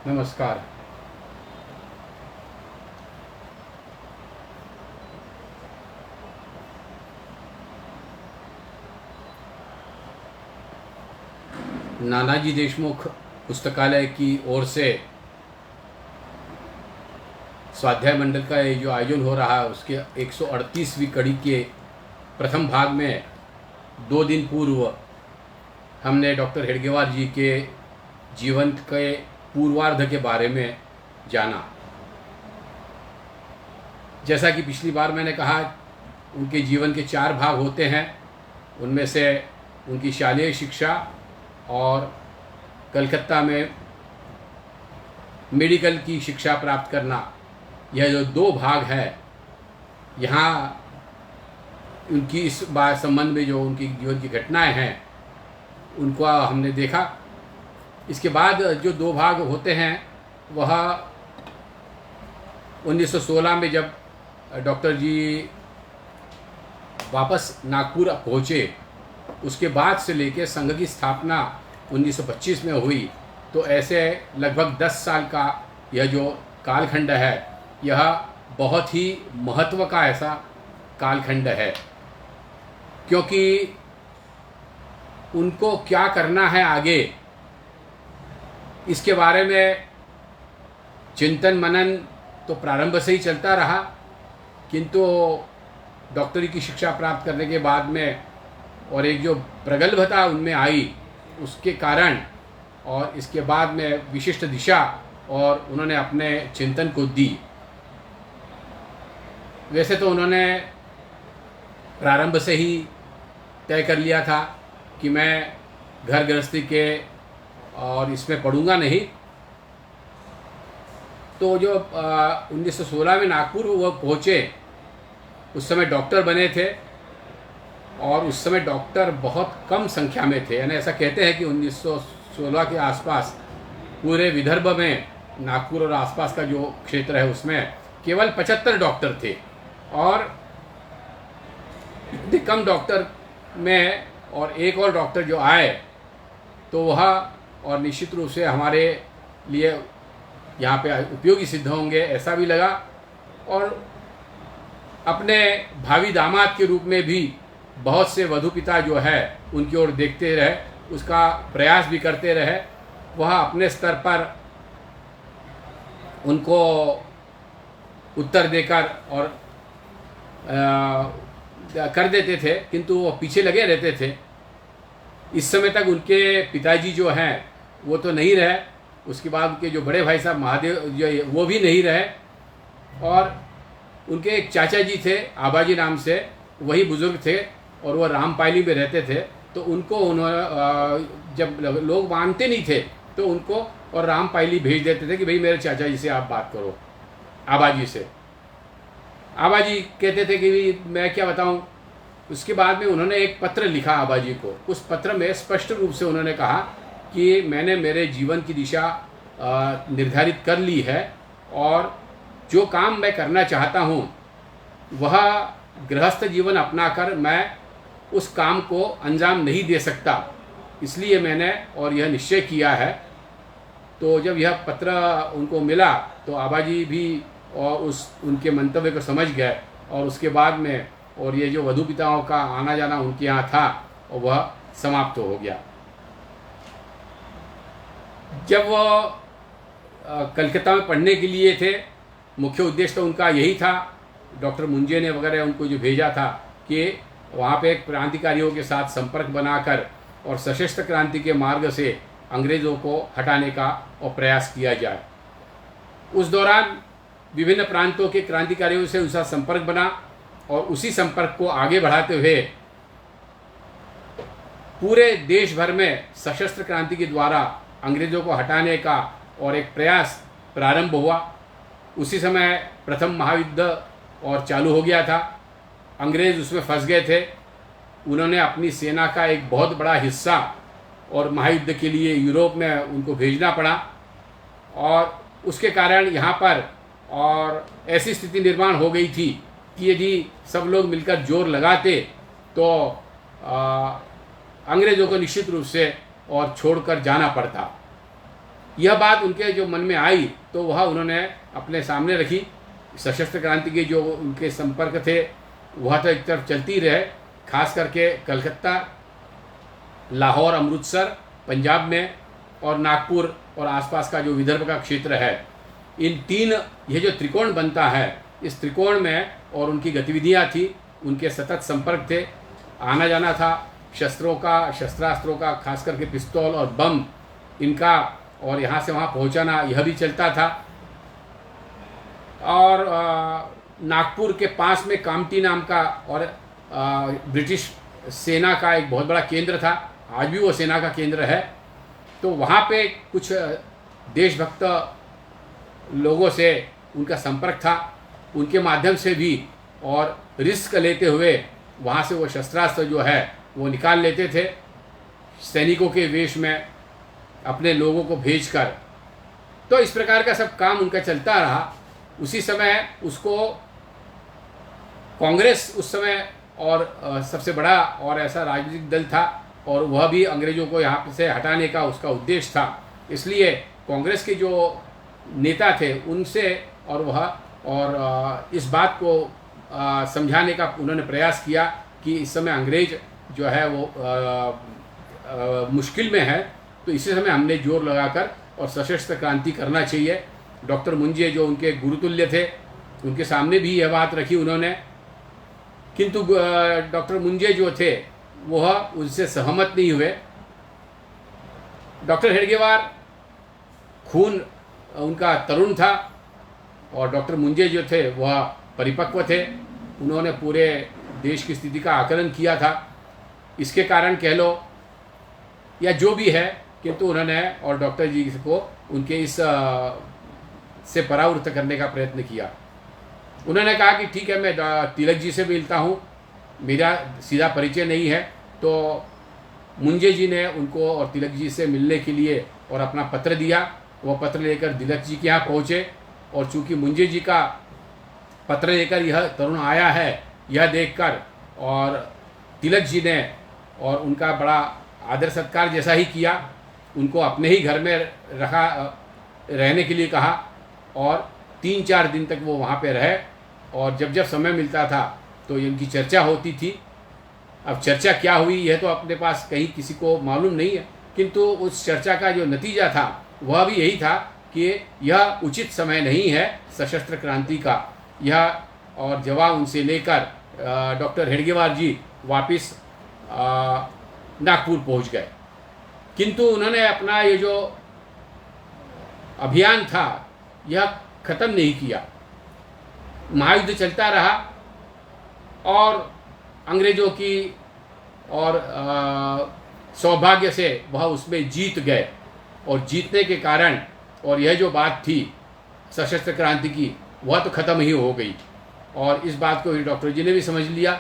नमस्कार। नानाजी देशमुख पुस्तकालय की ओर से स्वाध्याय मंडल का ये जो आयोजन हो रहा है उसके 138वीं कड़ी के प्रथम भाग में 2 दिन पूर्व हमने डॉक्टर हेडगेवार जी के जीवन के पूर्वार्ध के बारे में जाना। जैसा कि पिछली बार मैंने कहा, उनके जीवन के 4 भाग होते हैं। उनमें से उनकी शालेय शिक्षा और कलकत्ता में मेडिकल की शिक्षा प्राप्त करना, यह जो 2 भाग है, यहाँ उनकी इस बात संबंध में जो उनकी जीवन की घटनाएं हैं उनको हमने देखा। इसके बाद जो 2 भाग होते हैं वह 1916 में जब डॉक्टर जी वापस नागपुर पहुँचे, उसके बाद से लेकर संघ की स्थापना 1925 में हुई, तो ऐसे लगभग 10 साल का यह जो कालखंड है, यह बहुत ही महत्व का ऐसा कालखंड है, क्योंकि उनको क्या करना है आगे, इसके बारे में चिंतन मनन तो प्रारंभ से ही चलता रहा, किंतु डॉक्टरी की शिक्षा प्राप्त करने के बाद में और एक जो प्रगल्भता उनमें आई, उसके कारण और इसके बाद में विशिष्ट दिशा और उन्होंने अपने चिंतन को दी। वैसे तो उन्होंने प्रारंभ से ही तय कर लिया था कि मैं घर गृहस्थी के और इसमें पढ़ूंगा नहीं। तो जो 1916 में नागपुर वो पहुँचे, उस समय डॉक्टर बने थे और उस समय डॉक्टर बहुत कम संख्या में थे। यानी ऐसा कहते हैं कि 1916 के आसपास पूरे विदर्भ में, नागपुर और आसपास का जो क्षेत्र है उसमें केवल 75 डॉक्टर थे। और इतने कम डॉक्टर में और एक और डॉक्टर जो आए, तो वह और निश्चित रूप से हमारे लिए यहाँ पे उपयोगी सिद्ध होंगे, ऐसा भी लगा। और अपने भावी दामाद के रूप में भी बहुत से वधू पिता जो है उनकी ओर देखते रहे, उसका प्रयास भी करते रहे। वह अपने स्तर पर उनको उत्तर देकर और कर देते थे, किंतु वो पीछे लगे रहते थे। इस समय तक उनके पिताजी जो हैं वो तो नहीं रहे, उसके बाद उनके जो बड़े भाई साहब महादेव जो वो भी नहीं रहे, और उनके एक चाचा जी थे आबाजी नाम से, वही बुज़ुर्ग थे और वह रामपायली में रहते थे। तो उनको उन्होंने, जब लोग मानते नहीं थे तो उनको और रामपायली भेज देते थे कि भाई मेरे चाचा जी से आप बात करो, आबाजी से। आबाजी कहते थे कि भाई मैं क्या बताऊं। उसके बाद में उन्होंने एक पत्र लिखा आबाजी को। उस पत्र में स्पष्ट रूप से उन्होंने कहा कि मैंने मेरे जीवन की दिशा निर्धारित कर ली है और जो काम मैं करना चाहता हूँ वह गृहस्थ जीवन अपनाकर मैं उस काम को अंजाम नहीं दे सकता, इसलिए मैंने और यह निश्चय किया है। तो जब यह पत्र उनको मिला तो आबाजी भी और उनके मंतव्य को समझ गए, और उसके बाद में और ये जो वधू पिताओं का आना जाना उनके यहाँ था और वह समाप्त हो गया। जब वह कलकत्ता में पढ़ने के लिए थे, मुख्य उद्देश्य तो उनका यही था। डॉक्टर मुंजे ने वगैरह उनको जो भेजा था कि वहाँ पे क्रांतिकारियों के साथ संपर्क बनाकर और सशस्त्र क्रांति के मार्ग से अंग्रेज़ों को हटाने का और प्रयास किया जाए। उस दौरान विभिन्न प्रांतों के क्रांतिकारियों से उनका संपर्क बना और उसी संपर्क को आगे बढ़ाते हुए पूरे देश भर में सशस्त्र क्रांति के द्वारा अंग्रेज़ों को हटाने का और एक प्रयास प्रारंभ हुआ। उसी समय प्रथम महायुद्ध और चालू हो गया था। अंग्रेज़ उसमें फंस गए थे। उन्होंने अपनी सेना का एक बहुत बड़ा हिस्सा और महायुद्ध के लिए यूरोप में उनको भेजना पड़ा, और उसके कारण यहाँ पर और ऐसी स्थिति निर्माण हो गई थी कि यदि सब लोग मिलकर जोर लगाते तो अंग्रेज़ों को निश्चित रूप से और छोड़कर जाना पड़ता। यह बात उनके जो मन में आई तो वह उन्होंने अपने सामने रखी। सशस्त्र क्रांति के जो उनके संपर्क थे वह तो एक तरफ चलती रहे, खास करके कलकत्ता, लाहौर, अमृतसर पंजाब में, और नागपुर और आसपास का जो विदर्भ का क्षेत्र है, इन तीन, यह जो त्रिकोण बनता है, इस त्रिकोण में और उनकी गतिविधियां थी, उनके सतत संपर्क थे, आना जाना था, शस्त्रास्त्रों का, खास करके पिस्तौल और बम इनका, और यहाँ से वहाँ पहुँचाना, यह भी चलता था। और नागपुर के पास में कामठी नाम का और ब्रिटिश सेना का एक बहुत बड़ा केंद्र था, आज भी वो सेना का केंद्र है। तो वहाँ पे कुछ देशभक्त लोगों से उनका संपर्क था, उनके माध्यम से भी, और रिस्क लेते हुए वहाँ से वो शस्त्रास्त्र जो है वो निकाल लेते थे, सैनिकों के वेश में अपने लोगों को भेजकर। तो इस प्रकार का सब काम उनका चलता रहा। उसी समय उसको कांग्रेस उस समय और सबसे बड़ा और ऐसा राजनीतिक दल था, और वह भी अंग्रेजों को यहाँ से हटाने का उसका उद्देश्य था। इसलिए कांग्रेस के जो नेता थे उनसे और वह और इस बात को समझाने का उन्होंने प्रयास किया कि इस समय अंग्रेज जो है वो मुश्किल में है, तो इसी समय हमने जोर लगाकर और सशस्त्र क्रांति करना चाहिए। डॉक्टर मुंजे जो उनके गुरुतुल्य थे, उनके सामने भी यह बात रखी उन्होंने, किंतु डॉक्टर मुंजे जो थे वह उनसे सहमत नहीं हुए। डॉक्टर हेडगेवार खून उनका तरुण था और डॉक्टर मुंजे जो थे वह परिपक्व थे, उन्होंने पूरे देश की स्थिति का आकलन किया था। इसके कारण कह लो या जो भी है, किंतु उन्होंने और डॉक्टर जी को उनके इस से परावृत्त करने का प्रयत्न किया। उन्होंने कहा कि ठीक है, मैं तिलक जी से मिलता हूँ, मेरा सीधा परिचय नहीं है। तो मुंजे जी ने उनको और तिलक जी से मिलने के लिए और अपना पत्र दिया। वो पत्र लेकर तिलक जी के यहाँ पहुँचे, और चूँकि मुंजे जी का पत्र लेकर यह तरुण आया है, यह देखकर और तिलक जी ने और उनका बड़ा आदर सत्कार जैसा ही किया, उनको अपने ही घर में रहने के लिए कहा, और 3-4 दिन तक वो वहाँ पे रहे, और जब जब समय मिलता था तो इनकी चर्चा होती थी। अब चर्चा क्या हुई यह तो अपने पास कहीं किसी को मालूम नहीं है, किंतु उस चर्चा का जो नतीजा था वह भी यही था कि यह उचित समय नहीं है सशस्त्र क्रांति का। यह और जवाब उनसे लेकर डॉक्टर हेडगेवार जी वापस नागपुर पहुंच गए, किंतु उन्होंने अपना ये जो अभियान था यह ख़त्म नहीं किया। महायुद्ध चलता रहा और अंग्रेज़ों की और सौभाग्य से वह उसमें जीत गए, और जीतने के कारण और यह जो बात थी सशस्त्र क्रांति की वह तो ख़त्म ही हो गई, और इस बात को डॉक्टर जी ने भी समझ लिया।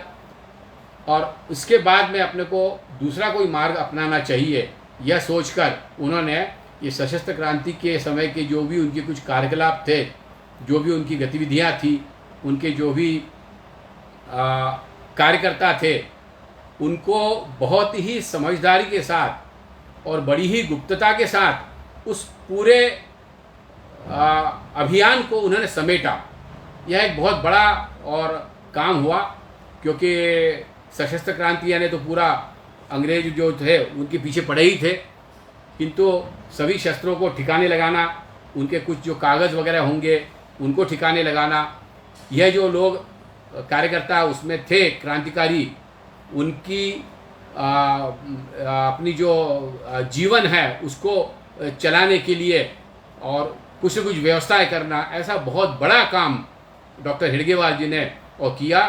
और उसके बाद में अपने को दूसरा कोई मार्ग अपनाना चाहिए, यह सोचकर उन्होंने ये सशस्त्र क्रांति के समय के जो भी उनके कुछ कार्यकलाप थे, जो भी उनकी गतिविधियां थी, उनके जो भी कार्यकर्ता थे, उनको बहुत ही समझदारी के साथ और बड़ी ही गुप्तता के साथ उस पूरे अभियान को उन्होंने समेटा। यह एक बहुत बड़ा और काम हुआ, क्योंकि सशस्त्र क्रांति यानी तो पूरा अंग्रेज जो थे उनके पीछे पड़े ही थे, किंतु सभी शस्त्रों को ठिकाने लगाना, उनके कुछ जो कागज़ वगैरह होंगे उनको ठिकाने लगाना, यह जो लोग कार्यकर्ता उसमें थे क्रांतिकारी, उनकी अपनी जो जीवन है उसको चलाने के लिए और कुछ न कुछ व्यवस्थाएं करना, ऐसा बहुत बड़ा काम डॉक्टर हेडगेवार जी ने और किया।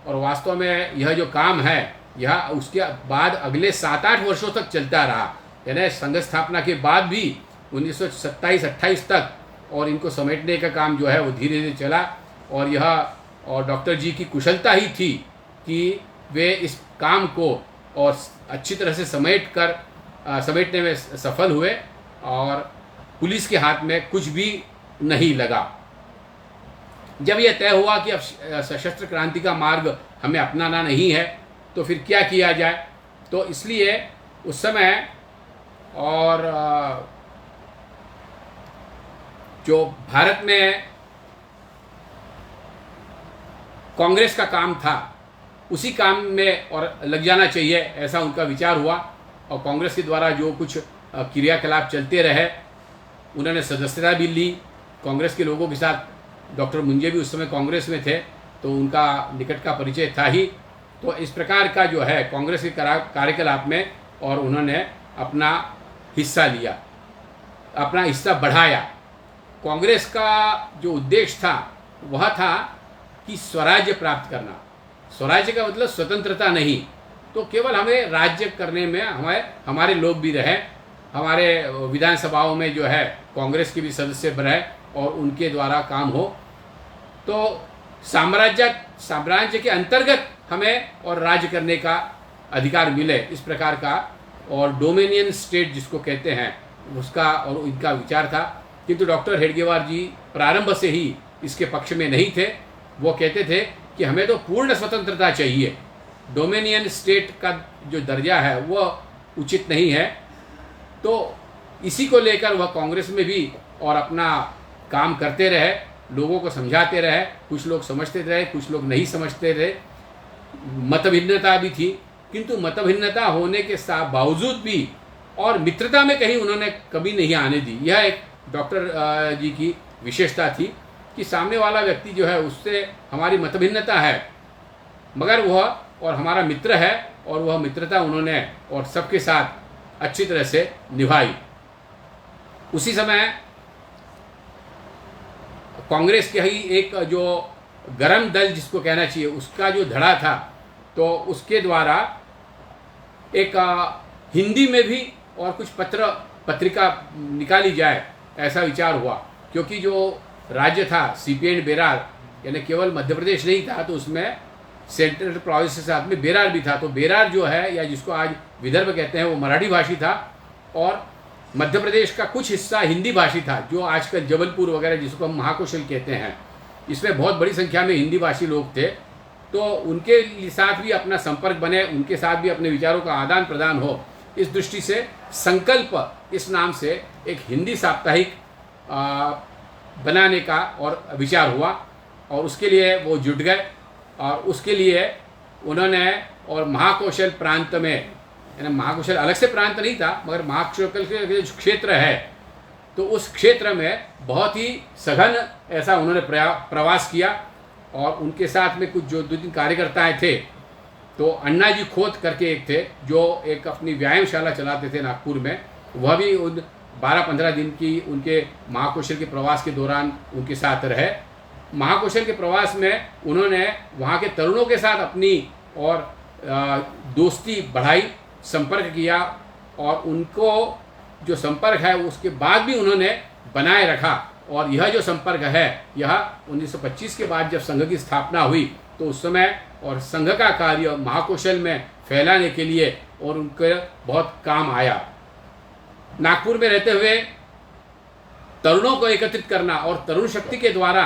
और वास्तव में यह जो काम है यह उसके बाद अगले 7-8 वर्षों तक चलता रहा, यानी संघ स्थापना के बाद भी 1927-28 तक, और इनको समेटने का काम जो है वो धीरे धीरे चला। और यह और डॉक्टर जी की कुशलता ही थी कि वे इस काम को और अच्छी तरह से समेटने में सफल हुए, और पुलिस के हाथ में कुछ भी नहीं लगा। जब यह तय हुआ कि अब सशस्त्र क्रांति का मार्ग हमें अपनाना नहीं है, तो फिर क्या किया जाए, तो इसलिए उस समय और जो भारत में कांग्रेस का काम था उसी काम में और लग जाना चाहिए, ऐसा उनका विचार हुआ। और कांग्रेस के द्वारा जो कुछ क्रियाकलाप चलते रहे, उन्होंने सदस्यता भी ली कांग्रेस के लोगों के साथ। डॉक्टर मुंजे भी उस समय कांग्रेस में थे, तो उनका निकट का परिचय था ही। तो इस प्रकार का जो है कांग्रेस के कार्यकलाप में, और उन्होंने अपना हिस्सा लिया, अपना हिस्सा बढ़ाया। कांग्रेस का जो उद्देश्य था वह था कि स्वराज्य प्राप्त करना। स्वराज्य का मतलब स्वतंत्रता नहीं, तो केवल हमें राज्य करने में हमारे लोग भी रहे, हमारे विधानसभाओं में जो है कांग्रेस के भी सदस्य रहे और उनके द्वारा काम हो, तो साम्राज्य के अंतर्गत हमें और राज्य करने का अधिकार मिले, इस प्रकार का। और डोमिनियन स्टेट जिसको कहते हैं उसका और इनका विचार था। किंतु डॉक्टर हेडगेवार जी प्रारंभ से ही इसके पक्ष में नहीं थे। वो कहते थे कि हमें तो पूर्ण स्वतंत्रता चाहिए, डोमिनियन स्टेट का जो दर्जा है वह उचित नहीं है। तो इसी को लेकर वह कांग्रेस में भी और अपना काम करते रहे, लोगों को समझाते रहे। कुछ लोग समझते रहे, कुछ लोग नहीं समझते रहे। मतभिन्नता भी थी, किंतु मतभिन्नता होने के बावजूद भी और मित्रता में कहीं उन्होंने कभी नहीं आने दी। यह एक डॉक्टर जी की विशेषता थी कि सामने वाला व्यक्ति जो है उससे हमारी मतभिन्नता है, मगर वह और हमारा मित्र है, और वह मित्रता उन्होंने और सबके साथ अच्छी तरह से निभाई। उसी समय कांग्रेस के ही एक जो गरम दल जिसको कहना चाहिए उसका जो धड़ा था, तो उसके द्वारा एक हिंदी में भी और कुछ पत्रिका निकाली जाए, ऐसा विचार हुआ। क्योंकि जो राज्य था सीपीएन बेरार, यानी केवल मध्य प्रदेश नहीं था, तो उसमें सेंट्रल प्रोविंस के साथ में बेरार भी था। तो बेरार जो है, या जिसको आज विदर्भ कहते हैं, वो मराठी भाषी था, और मध्य प्रदेश का कुछ हिस्सा हिंदी भाषी था, जो आजकल जबलपुर वगैरह जिसको हम महाकौशल कहते हैं, इसमें बहुत बड़ी संख्या में हिंदी भाषी लोग थे। तो उनके साथ भी अपना संपर्क बने, उनके साथ भी अपने विचारों का आदान प्रदान हो, इस दृष्टि से संकल्प इस नाम से एक हिंदी साप्ताहिक बनाने का और विचार हुआ। और उसके लिए वो जुट गए, और उसके लिए उन्होंने और महाकौशल प्रांत में, यानी महाकौशल अलग से प्रांत नहीं था, मगर महाकौशल के जो क्षेत्र है, तो उस क्षेत्र में बहुत ही सघन ऐसा उन्होंने प्रवास किया। और उनके साथ में कुछ जो 2-3 कार्यकर्ताएं थे, तो अन्ना जी खोत करके एक थे, जो एक अपनी व्यायामशाला चलाते थे नागपुर में, वह भी उन 12-15 दिन की उनके महाकौशल के प्रवास के दौरान उनके साथ रहे। महाकौशल के प्रवास में उन्होंने वहाँ के तरुणों के साथ अपनी और दोस्ती बढ़ाई, संपर्क किया, और उनको जो संपर्क है उसके बाद भी उन्होंने बनाए रखा। और यह जो संपर्क है, यह 1925 के बाद जब संघ की स्थापना हुई, तो उस समय और संघ का कार्य महाकौशल में फैलाने के लिए और उनके बहुत काम आया। नागपुर में रहते हुए तरुणों को एकत्रित करना और तरुण शक्ति के द्वारा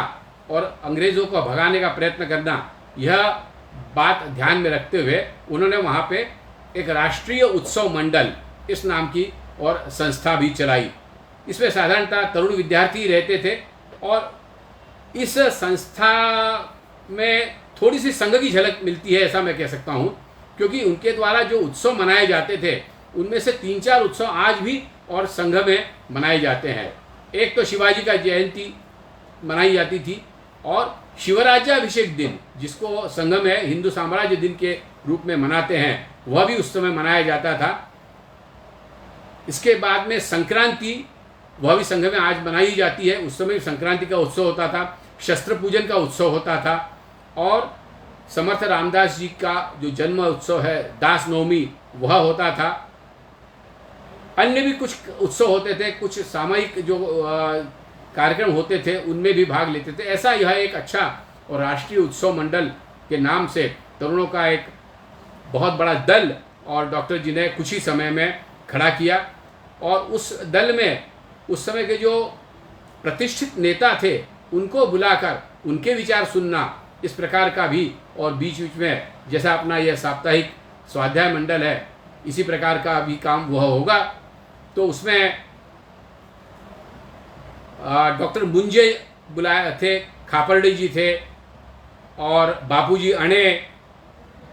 और अंग्रेजों को भगाने का प्रयत्न करना, यह बात ध्यान में रखते हुए उन्होंने वहाँ पे एक राष्ट्रीय उत्सव मंडल इस नाम की और संस्था भी चलाई। इसमें साधारणतः तरुण विद्यार्थी रहते थे, और इस संस्था में थोड़ी सी संघ की झलक मिलती है, ऐसा मैं कह सकता हूँ। क्योंकि उनके द्वारा जो उत्सव मनाए जाते थे, उनमें से 3-4 उत्सव आज भी और संघ में मनाए जाते हैं। एक तो शिवाजी का जयंती मनाई जाती थी, और शिवराज्याभिषेक दिन, जिसको संघ में हिंदू साम्राज्य दिन के रूप में मनाते हैं, वह भी उस समय मनाया जाता था। इसके बाद में संक्रांति, वह भी संघ में आज मनाई जाती है। उस समय संक्रांति का उत्सव होता था, शस्त्र पूजन का उत्सव होता था, और समर्थ रामदास जी का जो जन्म उत्सव है दास नवमी, वह होता था। अन्य भी कुछ उत्सव होते थे, कुछ सामूहिक जो कार्यक्रम होते थे उनमें भी भाग लेते थे। ऐसा यह एक अच्छा और राष्ट्रीय उत्सव मंडल के नाम से तरुणों का एक बहुत बड़ा दल और डॉक्टर जी ने कुछ ही समय में खड़ा किया। और उस दल में उस समय के जो प्रतिष्ठित नेता थे उनको बुलाकर उनके विचार सुनना, इस प्रकार का भी, और बीच बीच में जैसा अपना यह साप्ताहिक स्वाध्याय मंडल है, इसी प्रकार का भी काम वह होगा। तो उसमें डॉक्टर मुंजे बुलाए थे, खापर्डे जी थे, और बापूजी अणे,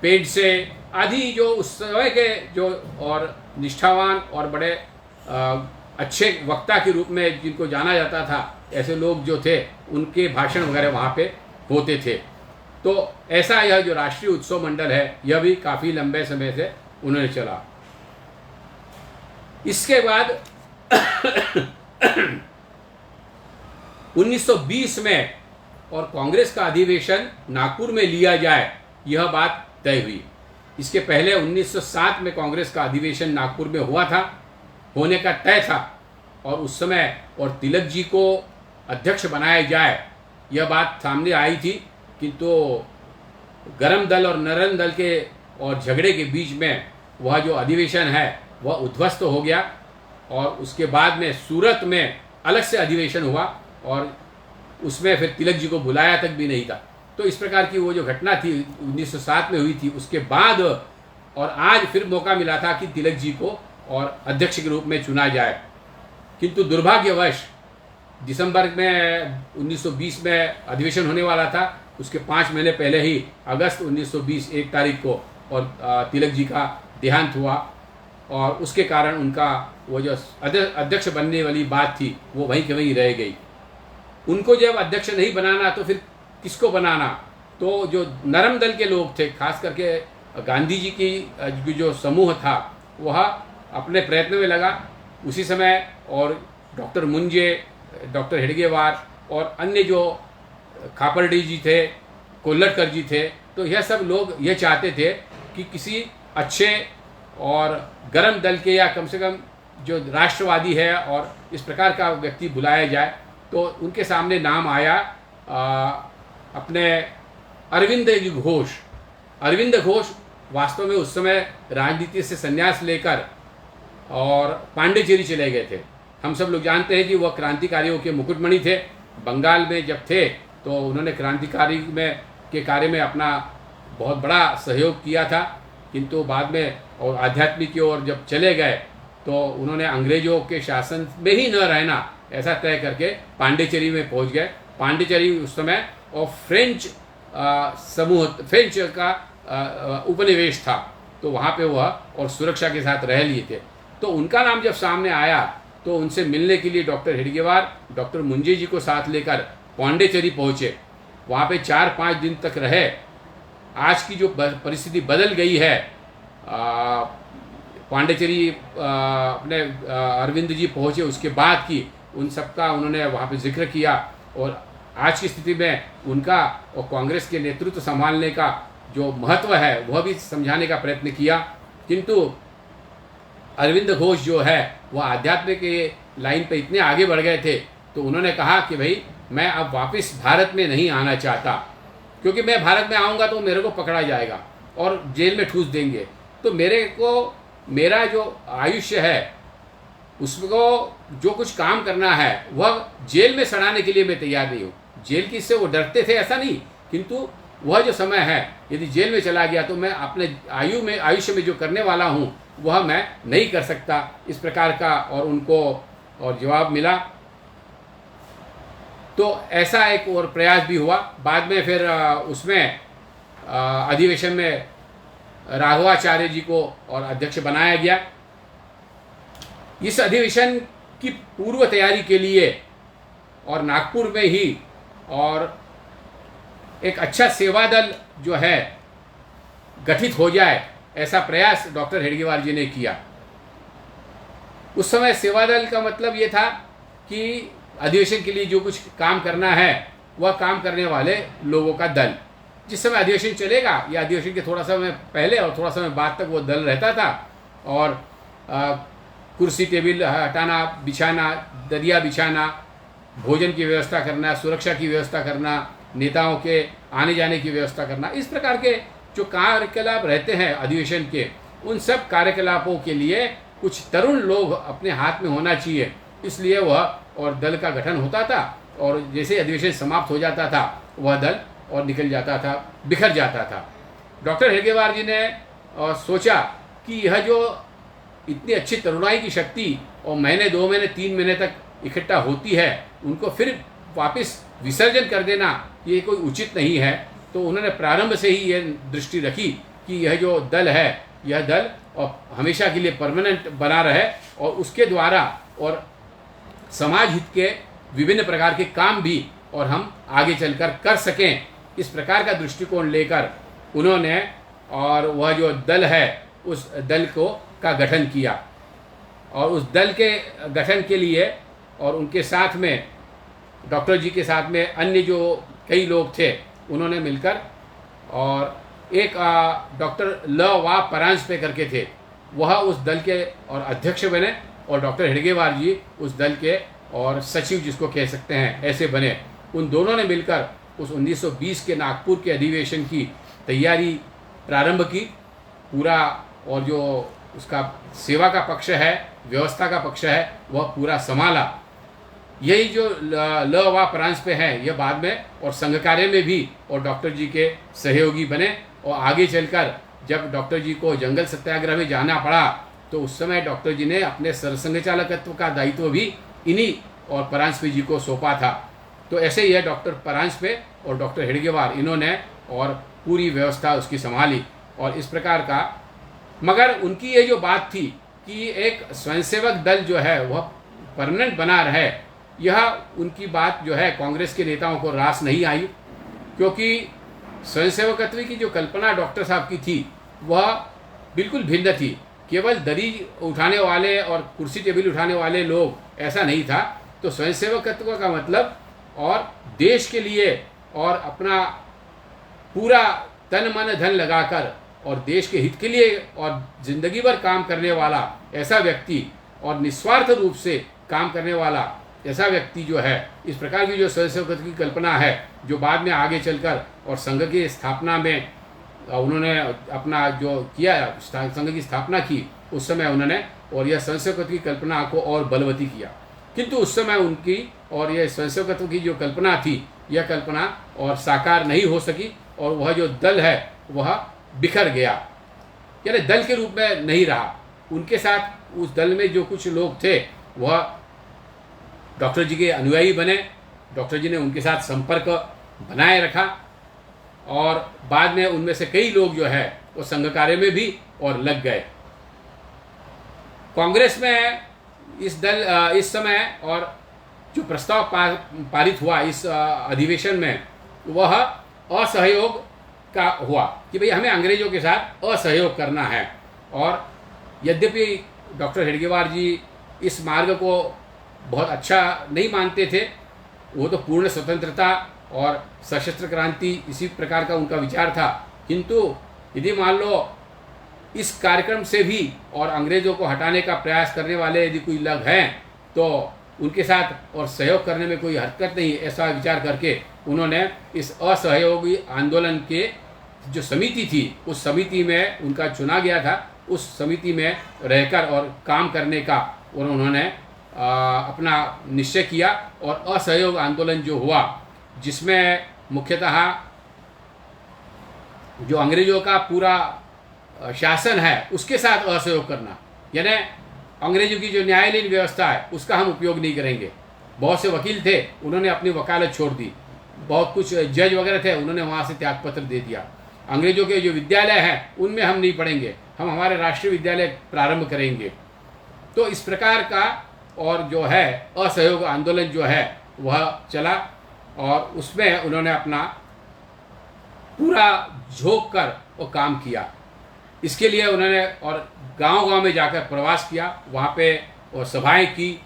पेड़ से आदि जो उस समय के जो और निष्ठावान और बड़े अच्छे वक्ता के रूप में जिनको जाना जाता था, ऐसे लोग जो थे उनके भाषण वगैरह वहाँ पे होते थे। तो ऐसा यह जो राष्ट्रीय उत्सव मंडल है यह भी काफ़ी लंबे समय से उन्होंने चला। इसके बाद 1920 में और कांग्रेस का अधिवेशन नागपुर में लिया जाए, यह बात तय हुई। इसके पहले 1907 में कांग्रेस का अधिवेशन नागपुर में हुआ था, होने का तय था, और उस समय और तिलक जी को अध्यक्ष बनाया जाए यह बात सामने आई थी, किंतु गरम दल और नरम दल के और झगड़े के बीच में वह जो अधिवेशन है वह उद्ध्वस्त हो गया, और उसके बाद में सूरत में अलग से अधिवेशन हुआ और उसमें फिर तिलक जी को बुलाया तक भी नहीं था। तो इस प्रकार की वो जो घटना थी 1907 में हुई थी, उसके बाद और आज फिर मौका मिला था कि तिलक जी को और अध्यक्ष के रूप में चुना जाए। किंतु दुर्भाग्यवश दिसंबर में 1920 में अधिवेशन होने वाला था, उसके 5 महीने पहले ही अगस्त 1920 1 तारीख को और तिलक जी का देहांत हुआ, और उसके कारण उनका वो जो अध्यक्ष बनने वाली बात थी वो वहीं के वहीं रह गई। उनको जब अध्यक्ष नहीं बनाना तो फिर किसको बनाना? तो जो नरम दल के लोग थे, खास करके गांधी जी की जो समूह था वह अपने प्रयत्न में लगा उसी समय, और डॉक्टर मुंजे, डॉक्टर हेडगेवार और अन्य जो खापर्डे जी थे, कोल्लटकर जी थे, तो यह सब लोग यह चाहते थे कि किसी अच्छे और गरम दल के या कम से कम जो राष्ट्रवादी है और इस प्रकार का व्यक्ति बुलाया जाए। तो उनके सामने नाम आया अपने अरविंद घोष। अरविंद घोष वास्तव में उस समय राजनीति से संन्यास लेकर और पांडिचेरी चले गए थे। हम सब लोग जानते हैं कि वह क्रांतिकारियों के मुकुटमणि थे। बंगाल में जब थे तो उन्होंने क्रांतिकारी में के कार्य में अपना बहुत बड़ा सहयोग किया था, किंतु बाद में और आध्यात्मिक की ओर जब चले गए तो उन्होंने अंग्रेजों के शासन में ही न रहना ऐसा तय करके पांडिचेरी में पहुंच गए। पांडिचेरी उस समय और फ्रेंच समूह, फ्रेंच का उपनिवेश था, तो वहाँ पे वह और सुरक्षा के साथ रह लिए थे। तो उनका नाम जब सामने आया तो उनसे मिलने के लिए डॉक्टर हेडगेवार, डॉक्टर मुंजे जी को साथ लेकर पांडिचेरी पहुँचे। वहाँ पे 4-5 दिन तक रहे। आज की जो परिस्थिति बदल गई है, पांडिचेरी अपने अरविंद जी पहुँचे उसके बाद की, उन सब का उन्होंने वहाँ पे जिक्र किया, और आज की स्थिति में उनका और कांग्रेस के नेतृत्व संभालने का जो महत्व है वह भी समझाने का प्रयत्न किया। किंतु अरविंद घोष जो है वह आध्यात्म के लाइन पे इतने आगे बढ़ गए थे, तो उन्होंने कहा कि भाई मैं अब वापस भारत में नहीं आना चाहता, क्योंकि मैं भारत में आऊँगा तो मेरे को पकड़ा जाएगा और जेल में ठूस देंगे। तो मेरा जो आयुष्य है उसको जो कुछ काम करना है वह जेल में सड़ाने के लिए मैं तैयार नहीं हूँ। जेल की से वो डरते थे ऐसा नहीं, किंतु वह जो समय है यदि जेल में चला गया तो मैं अपने आयुष्य में जो करने वाला हूँ वह मैं नहीं कर सकता, इस प्रकार का और उनको और जवाब मिला। तो ऐसा एक और प्रयास भी हुआ। बाद में फिर उसमें अधिवेशन में राघवाचार्य जी को और अध्यक्ष बनाया गया। इस अधिवेशन की पूर्व तैयारी के लिए और नागपुर में ही और एक अच्छा सेवा दल जो है गठित हो जाए, ऐसा प्रयास डॉक्टर हेडगेवार जी ने किया। उस समय सेवा दल का मतलब ये था कि अधिवेशन के लिए जो कुछ काम करना है वह काम करने वाले लोगों का दल। जिस समय अधिवेशन चलेगा या अधिवेशन के थोड़ा समय पहले और थोड़ा समय बाद तक वो दल रहता था, और कुर्सी टेबल हटाना, बिछाना, दरिया बिछाना, भोजन की व्यवस्था करना, सुरक्षा की व्यवस्था करना, नेताओं के आने जाने की व्यवस्था करना, इस प्रकार के जो कार्यकलाप रहते हैं अधिवेशन के, उन सब कार्यकलापों के लिए कुछ तरुण लोग अपने हाथ में होना चाहिए। इसलिए वह और दल का गठन होता था, और जैसे अधिवेशन समाप्त हो जाता था वह दल और निकल जाता था, बिखर जाता था। डॉक्टर हेडगेवार जी ने सोचा कि यह जो इतनी अच्छी तरुणाई की शक्ति और महीने, 2 महीने, 3 महीने तक इकट्ठा होती है उनको फिर वापस विसर्जन कर देना ये कोई उचित नहीं है। तो उन्होंने प्रारंभ से ही ये दृष्टि रखी कि यह जो दल है यह दल और हमेशा के लिए परमानेंट बना रहे और उसके द्वारा और समाज हित के विभिन्न प्रकार के काम भी और हम आगे चलकर कर सकें, इस प्रकार का दृष्टिकोण लेकर उन्होंने और वह जो दल है उस दल का गठन किया। और उस दल के गठन के लिए और उनके साथ में डॉक्टर जी के साथ में अन्य जो कई लोग थे उन्होंने मिलकर और एक डॉक्टर ल वा परांजपे करके थे, वह उस दल के और अध्यक्ष बने और डॉक्टर हेडगेवार जी उस दल के और सचिव जिसको कह सकते हैं ऐसे बने। उन दोनों ने मिलकर उस 1920 के नागपुर के अधिवेशन की तैयारी प्रारंभ की पूरा, और जो उसका सेवा का पक्ष है, व्यवस्था का पक्ष है, वह पूरा संभाला। यही जो ल वा परांजपे हैं यह बाद में और संघ कार्य में भी और डॉक्टर जी के सहयोगी बने। और आगे चलकर जब डॉक्टर जी को जंगल सत्याग्रह में जाना पड़ा तो उस समय डॉक्टर जी ने अपने सरसंघ चालकत्व का दायित्व भी इन्हीं और परांजपे जी को सौंपा था। तो ऐसे ही है डॉक्टर परांजपे और डॉक्टर हेडगेवार इन्होंने और पूरी व्यवस्था उसकी संभाली और इस प्रकार का। मगर उनकी ये जो बात थी कि एक स्वयंसेवक दल जो है वह परमानेंट बना रहे, यह उनकी बात जो है कांग्रेस के नेताओं को रास नहीं आई, क्योंकि स्वयंसेवकत्व की जो कल्पना डॉक्टर साहब की थी वह बिल्कुल भिन्न थी। केवल दरी उठाने वाले और कुर्सी टेबल उठाने वाले लोग ऐसा नहीं था। तो स्वयंसेवकत्व का मतलब और देश के लिए और अपना पूरा तन मन धन लगाकर और देश के हित के लिए और जिंदगी भर काम करने वाला ऐसा व्यक्ति और निस्वार्थ रूप से काम करने वाला ऐसा व्यक्ति जो है, इस प्रकार की जो स्वयंसेवकत्व की कल्पना है जो बाद में आगे चलकर और संघ की स्थापना में उन्होंने अपना जो किया, संघ की स्थापना की, उस समय उन्होंने और यह स्वयंसेवकत्व की कल्पना को और बलवती किया। किंतु उस समय उनकी और यह स्वयंसेवकत्व की जो कल्पना थी यह कल्पना और साकार नहीं हो सकी और वह जो दल है वह बिखर गया, यानी दल के रूप में नहीं रहा। उनके साथ उस दल में जो कुछ लोग थे वह डॉक्टर जी के अनुयायी बने, डॉक्टर जी ने उनके साथ संपर्क बनाए रखा और बाद में उनमें से कई लोग जो है वो संघ कार्य में भी और लग गए। कांग्रेस में इस समय और जो प्रस्ताव पारित हुआ इस अधिवेशन में वह असहयोग का हुआ कि भाई हमें अंग्रेजों के साथ असहयोग करना है। और यद्यपि डॉक्टर हेडगेवार जी इस मार्ग को बहुत अच्छा नहीं मानते थे, वो तो पूर्ण स्वतंत्रता और सशस्त्र क्रांति इसी प्रकार का उनका विचार था, किंतु यदि मान लो इस कार्यक्रम से भी और अंग्रेजों को हटाने का प्रयास करने वाले यदि कोई लोग हैं तो उनके साथ और सहयोग करने में कोई हरकत नहीं, ऐसा विचार करके उन्होंने इस असहयोगी आंदोलन के जो समिति थी उस समिति में उनका चुना गया था, उस समिति में रहकर और काम करने का और उन्होंने अपना निश्चय किया। और असहयोग आंदोलन जो हुआ जिसमें मुख्यतः जो अंग्रेजों का पूरा शासन है उसके साथ असहयोग करना, यानी अंग्रेजों की जो न्यायालयीन व्यवस्था है उसका हम उपयोग नहीं करेंगे। बहुत से वकील थे, उन्होंने अपनी वकालत छोड़ दी, बहुत कुछ जज वगैरह थे, उन्होंने वहाँ से त्यागपत्र दे दिया। अंग्रेजों के जो विद्यालय हैं उनमें हम नहीं पढ़ेंगे, हम हमारे राष्ट्रीय विद्यालय प्रारंभ करेंगे। तो इस प्रकार का और जो है असहयोग आंदोलन जो है वह चला और उसमें उन्होंने अपना पूरा झोंक कर वो काम किया। इसके लिए उन्होंने और गांव-गांव में जाकर प्रवास किया, वहाँ पे और सभाएं की।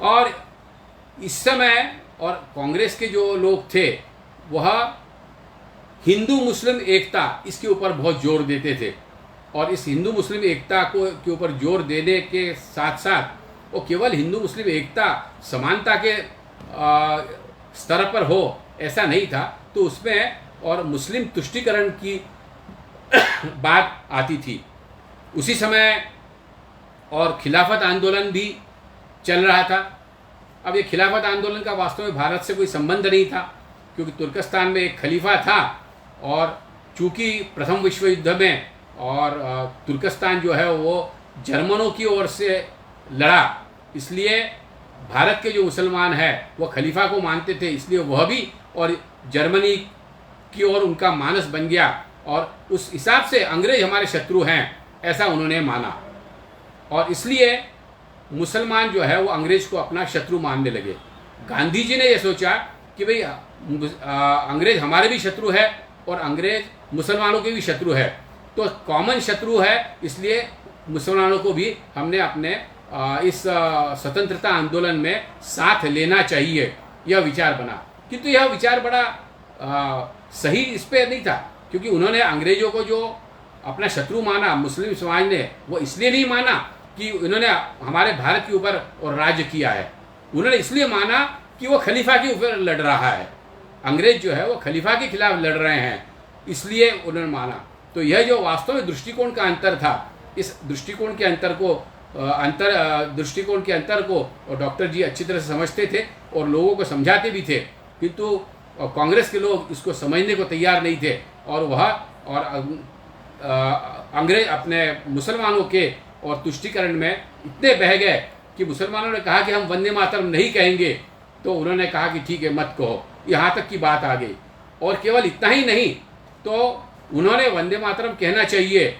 और इस समय और कांग्रेस के जो लोग थे वह हिंदू मुस्लिम एकता इसके ऊपर बहुत जोर देते थे और इस हिंदू मुस्लिम एकता के ऊपर जोर देने के साथ साथ वो केवल हिंदू मुस्लिम एकता समानता के स्तर पर हो ऐसा नहीं था, तो उसमें और मुस्लिम तुष्टीकरण की बात आती थी। उसी समय और खिलाफत आंदोलन भी चल रहा था। अब ये खिलाफत आंदोलन का वास्तव में भारत से कोई संबंध नहीं था, क्योंकि तुर्कस्तान में एक खलीफा था और चूंकि प्रथम विश्व युद्ध में और तुर्कस्तान जो है वो जर्मनों की ओर से लड़ा इसलिए भारत के जो मुसलमान हैं वो खलीफा को मानते थे, इसलिए वह भी और जर्मनी की ओर उनका मानस बन गया और उस हिसाब से अंग्रेज हमारे शत्रु हैं ऐसा उन्होंने माना। और इसलिए मुसलमान जो है वो अंग्रेज को अपना शत्रु मानने लगे। गांधी जी ने ये सोचा कि भाई अंग्रेज हमारे भी शत्रु है और अंग्रेज मुसलमानों के भी शत्रु है, तो कॉमन शत्रु है, इसलिए मुसलमानों को भी हमने अपने इस स्वतंत्रता आंदोलन में साथ लेना चाहिए, यह विचार बना। किंतु यह विचार बड़ा सही इस पर नहीं था, क्योंकि उन्होंने अंग्रेजों को जो अपना शत्रु माना मुस्लिम समाज ने, वो इसलिए नहीं माना कि उन्होंने हमारे भारत के ऊपर और राज्य किया है, उन्होंने इसलिए माना कि वो खलीफा के ऊपर लड़ रहा है, अंग्रेज जो है वो खलीफा के खिलाफ लड़ रहे हैं, इसलिए उन्होंने माना। तो यह जो वास्तव में दृष्टिकोण का अंतर था, इस दृष्टिकोण के अंतर को और डॉक्टर जी अच्छी तरह से समझते थे और लोगों को समझाते भी थे, किंतु कांग्रेस के लोग इसको समझने को तैयार नहीं थे और वह और अंग्रेज अपने मुसलमानों के और तुष्टीकरण में इतने बह गए कि मुसलमानों ने कहा कि हम वंदे मातरम नहीं कहेंगे, तो उन्होंने कहा कि ठीक है मत कहो, यहाँ तक की बात आ गई। और केवल इतना ही नहीं, तो उन्होंने वंदे मातरम कहना चाहिए,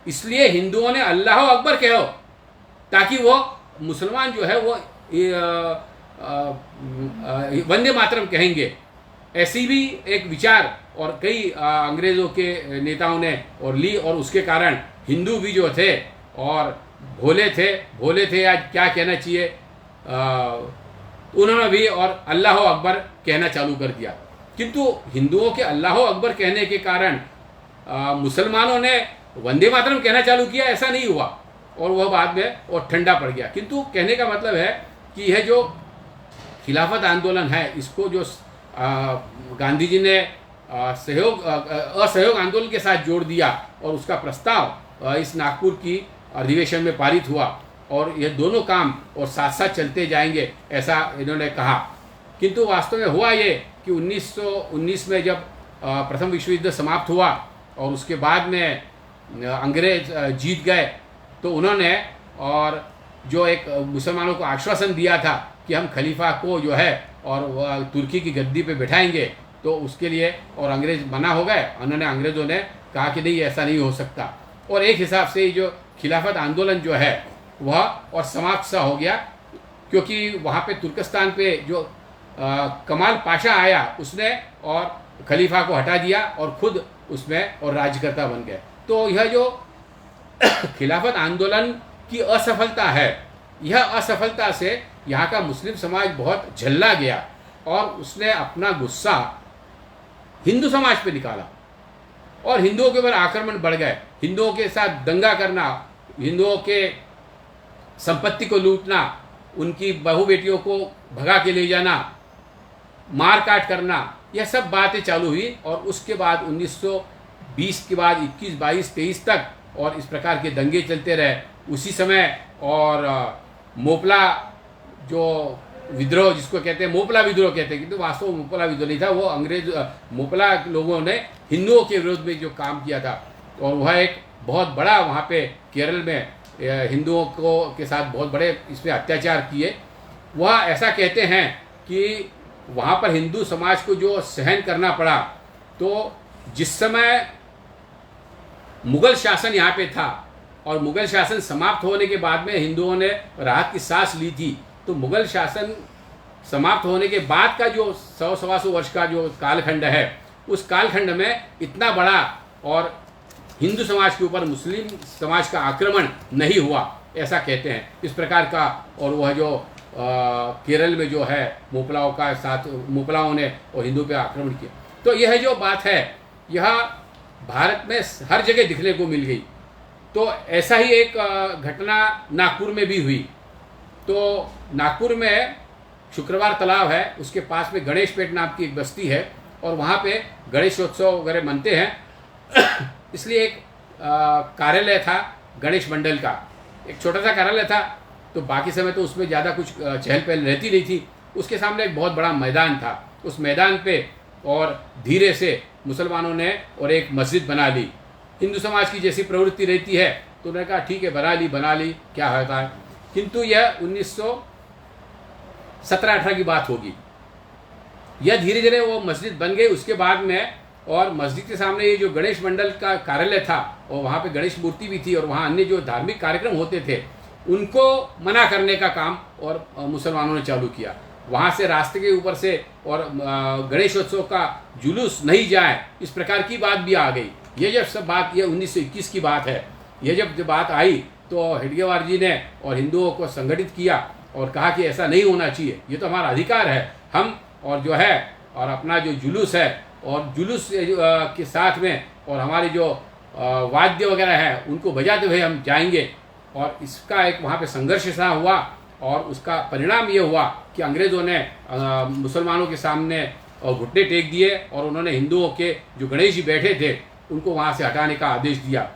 इसलिए हिंदुओं ने अल्लाह अकबर कहो, ताकि वो मुसलमान जो है वो वंदे मातरम कहेंगे। ऐसी भी एक विचार और कई अंग्रेज़ों के नेताओं ने और ली, और उसके कारण हिंदू भी जो थे और भोले थे या क्या कहना चाहिए, उन्होंने भी और अल्लाह अकबर कहना चालू कर दिया। किंतु हिंदुओं के अल्लाह अकबर कहने के कारण मुसलमानों ने वंदे मातरम कहना चालू किया, ऐसा नहीं हुआ और वह बाद में और ठंडा पड़ गया। किंतु कहने का मतलब है कि यह जो खिलाफत आंदोलन है, इसको जो गांधी जी ने असहयोग आंदोलन के साथ जोड़ दिया और उसका प्रस्ताव इस नागपुर की अधिवेशन में पारित हुआ, और ये दोनों काम और साथ साथ चलते जाएंगे ऐसा इन्होंने कहा। किंतु वास्तव में हुआ ये कि 1919 में जब प्रथम विश्व युद्ध समाप्त हुआ और उसके बाद में अंग्रेज जीत गए, तो उन्होंने और जो एक मुसलमानों को आश्वासन दिया था कि हम खलीफा को जो है और तुर्की की गद्दी पे बैठाएंगे, तो उसके लिए और अंग्रेज मना हो गए। उन्होंने अंग्रेज़ों ने कहा कि नहीं, ऐसा नहीं हो सकता, और एक हिसाब से जो खिलाफत आंदोलन जो है वह और समाप्त सा हो गया, क्योंकि वहाँ पे तुर्कस्तान पे जो कमाल पाशा आया उसने और खलीफा को हटा दिया और खुद उसमें और राज्यकर्ता बन गए। तो यह जो खिलाफत आंदोलन की असफलता है, यह असफलता से यहाँ का मुस्लिम समाज बहुत झल्ला गया और उसने अपना गुस्सा हिंदू समाज पे निकाला और हिंदुओं के ऊपर आक्रमण बढ़ गए, हिंदुओं के साथ दंगा करना, हिंदुओं के संपत्ति को लूटना, उनकी बहू बेटियों को भगा के ले जाना, मार काट करना, यह सब बातें चालू हुई। और उसके बाद 1920 के बाद 21, 22, 23 तक और इस प्रकार के दंगे चलते रहे। उसी समय और मोपला जो विद्रोह, जिसको कहते हैं मोपला विद्रोह कहते हैं, किंतु वास्तव में मोपला विद्रोह नहीं था, वो अंग्रेज मोपला लोगों ने हिंदुओं के विरोध में जो काम किया था, और वह एक बहुत बड़ा वहाँ पे केरल में हिंदुओं को के साथ बहुत बड़े इसमें अत्याचार किए। वह ऐसा कहते हैं कि वहाँ पर हिंदू समाज को जो सहन करना पड़ा, तो जिस समय मुग़ल शासन यहाँ पे था और मुग़ल शासन समाप्त होने के बाद में हिंदुओं ने राहत की सांस ली थी, तो मुग़ल शासन समाप्त होने के बाद का जो 100-125 वर्ष का जो कालखंड है, उस कालखंड में इतना बड़ा और हिंदू समाज के ऊपर मुस्लिम समाज का आक्रमण नहीं हुआ, ऐसा कहते हैं इस प्रकार का। और वह जो केरल में जो है मोपलाओं का साथ, मोपलाओं ने और हिंदू पे आक्रमण किया, तो यह जो बात है यह भारत में हर जगह दिखने को मिल गई। तो ऐसा ही एक घटना नागपुर में भी हुई। तो नागपुर में शुक्रवार तालाब है, उसके पास में गणेश पेट नाम की एक बस्ती है और वहाँ पे गणेशोत्सव वगैरह मनते हैं। इसलिए एक कार्यालय था गणेश मंडल का, एक छोटा सा कार्यालय था, तो बाकी समय तो उसमें ज़्यादा कुछ चहल पहल रहती नहीं थी। उसके सामने एक बहुत बड़ा मैदान था, उस मैदान पे और धीरे से मुसलमानों ने और एक मस्जिद बना ली। हिंदू समाज की जैसी प्रवृत्ति रहती है, तो उन्होंने कहा ठीक है बना ली क्या होता है। किंतु यह 1917-18 की बात होगी। यह धीरे धीरे वो मस्जिद बन गई उसके बाद में, और मस्जिद के सामने ये जो गणेश मंडल का कार्यालय था और वहाँ पे गणेश मूर्ति भी थी और वहाँ अन्य जो धार्मिक कार्यक्रम होते थे उनको मना करने का काम और मुसलमानों ने चालू किया। वहाँ से रास्ते के ऊपर से और गणेशोत्सव का जुलूस नहीं जाए, इस प्रकार की बात भी आ गई। ये जब सब बात, ये 1921 की बात है। ये जब बात आई तो हेडगेवार जी ने और हिंदुओं को संगठित किया और कहा कि ऐसा नहीं होना चाहिए, ये तो हमारा अधिकार है, हम और जो है और अपना जो जुलूस है और जुलूस के साथ में और हमारे जो वाद्य वगैरह है उनको बजाते हुए हम जाएंगे। और इसका एक वहाँ पे संघर्ष सा हुआ और उसका परिणाम ये हुआ कि अंग्रेज़ों ने मुसलमानों के सामने घुटने टेक दिए और उन्होंने हिंदुओं के जो गणेश जी बैठे थे उनको वहाँ से हटाने का आदेश दिया।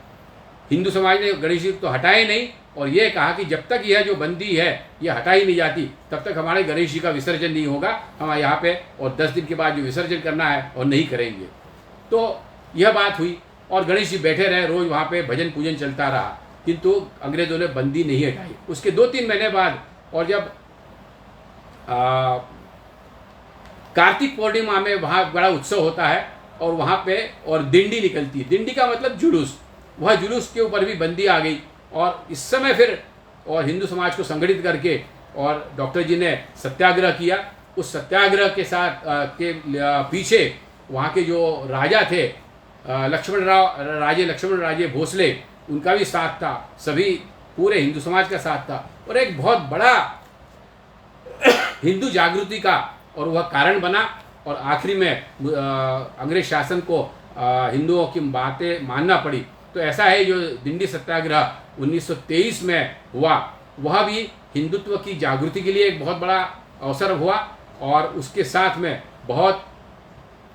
हिंदू समाज ने गणेश जी तो हटाए नहीं और ये कहा कि जब तक यह जो बंदी है ये हटाई नहीं जाती तब तक हमारे गणेश जी का विसर्जन नहीं होगा, हम यहाँ पे और 10 दिन के बाद जो विसर्जन करना है और नहीं करेंगे। तो यह बात हुई और गणेश जी बैठे रहे, रोज वहाँ पे भजन पूजन चलता रहा, किंतु अंग्रेजों ने बंदी नहीं हटाई। उसके 2-3 महीने बाद और जब कार्तिक पूर्णिमा में वहाँ बड़ा उत्सव होता है और वहाँ पे और दिंडी निकलती है, दिंडी का मतलब जुलूस, वह जुलूस के ऊपर भी बंदी आ गई। और इस समय फिर और हिंदू समाज को संगठित करके और डॉक्टर जी ने सत्याग्रह किया। उस सत्याग्रह के साथ के पीछे वहाँ के जो राजा थे लक्ष्मण राजे भोसले, उनका भी साथ था, सभी पूरे हिंदू समाज का साथ था और एक बहुत बड़ा हिंदू जागृति का और वह कारण बना। और आखिरी में अंग्रेज शासन को हिंदुओं की बातें मानना पड़ी। तो ऐसा है जो दिंडी सत्याग्रह 1923 में हुआ, वह भी हिंदुत्व की जागृति के लिए एक बहुत बड़ा अवसर हुआ और उसके साथ में बहुत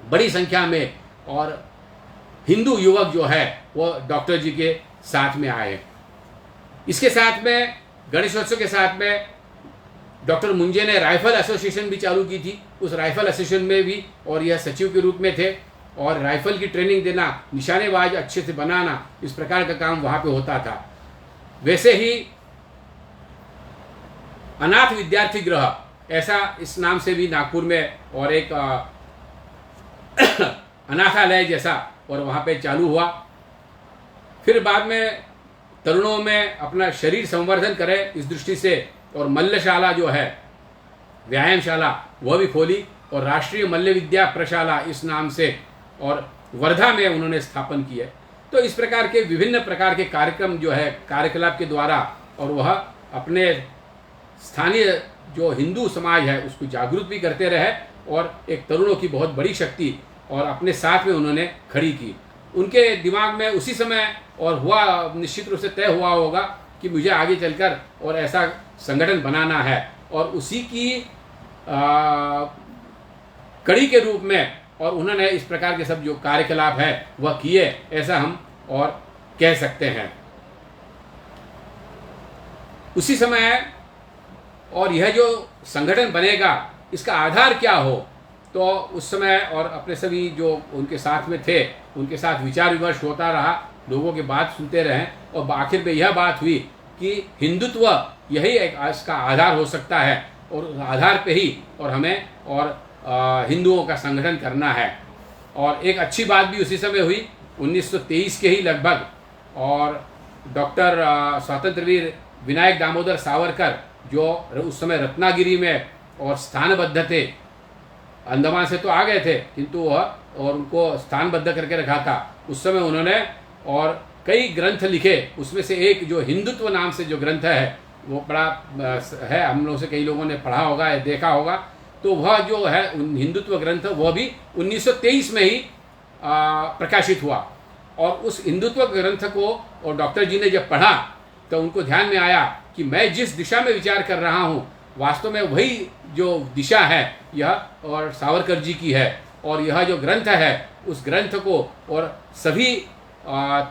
बड़ी संख्या में और हिंदू युवक जो है वो डॉक्टर जी के साथ में आए। इसके साथ में गणेशोत्सव के साथ में डॉक्टर मुंजे ने राइफल एसोसिएशन भी चालू की थी। उस राइफल एसोसिएशन में भी और यह सचिव के रूप में थे और राइफल की ट्रेनिंग देना, निशानेबाज अच्छे से बनाना, इस प्रकार का काम वहाँ पे होता था। वैसे ही अनाथ विद्यार्थी गृह, ऐसा इस नाम से भी नागपुर में और एक अनाथालय जैसा और वहाँ पे चालू हुआ। फिर बाद में तरुणों में अपना शरीर संवर्धन करें इस दृष्टि से और मल्लशाला जो है व्यायामशाला वह भी खोली और राष्ट्रीय मल्ल विद्या प्रशाला इस नाम से और वर्धा में उन्होंने स्थापन किए। तो इस प्रकार के विभिन्न प्रकार के कार्यक्रम जो है कार्यकलाप के द्वारा और वह अपने स्थानीय जो हिंदू समाज है उसको जागरूक भी करते रहे और एक तरुणों की बहुत बड़ी शक्ति और अपने साथ में उन्होंने खड़ी की। उनके दिमाग में उसी समय और हुआ, निश्चित रूप से तय हुआ होगा कि मुझे आगे चलकर और ऐसा संगठन बनाना है और उसी की कड़ी के रूप में और उन्होंने इस प्रकार के सब जो कार्यकलाप है वह किए, ऐसा हम और कह सकते हैं। उसी समय और यह जो संगठन बनेगा इसका आधार क्या हो, तो उस समय और अपने सभी जो उनके साथ में थे उनके साथ विचार विमर्श होता रहा, लोगों की बात सुनते रहे और आखिर में यह बात हुई कि हिंदुत्व यही एक इसका आधार हो सकता है और उस आधार पे ही और हमें और हिंदुओं का संगठन करना है। और एक अच्छी बात भी उसी समय हुई 1923 के ही लगभग, और डॉक्टर स्वातंत्रवीर विनायक दामोदर सावरकर जो उस समय रत्नागिरी में और स्थानबद्ध थे, अंडमान से तो आ गए थे किंतु वह और उनको स्थानबद्ध करके रखा था। उस समय उन्होंने और कई ग्रंथ लिखे, उसमें से एक जो हिंदुत्व नाम से जो ग्रंथ है वो बड़ा है, हम लोगों से कई लोगों ने पढ़ा होगा या देखा होगा। तो वह जो है हिंदुत्व ग्रंथ वह भी 1923 में ही प्रकाशित हुआ और उस हिंदुत्व ग्रंथ को और डॉक्टर जी ने जब पढ़ा तो उनको ध्यान में आया कि मैं जिस दिशा में विचार कर रहा हूँ वास्तव में वही जो दिशा है यह और सावरकर जी की है और यह जो ग्रंथ है उस ग्रंथ को और सभी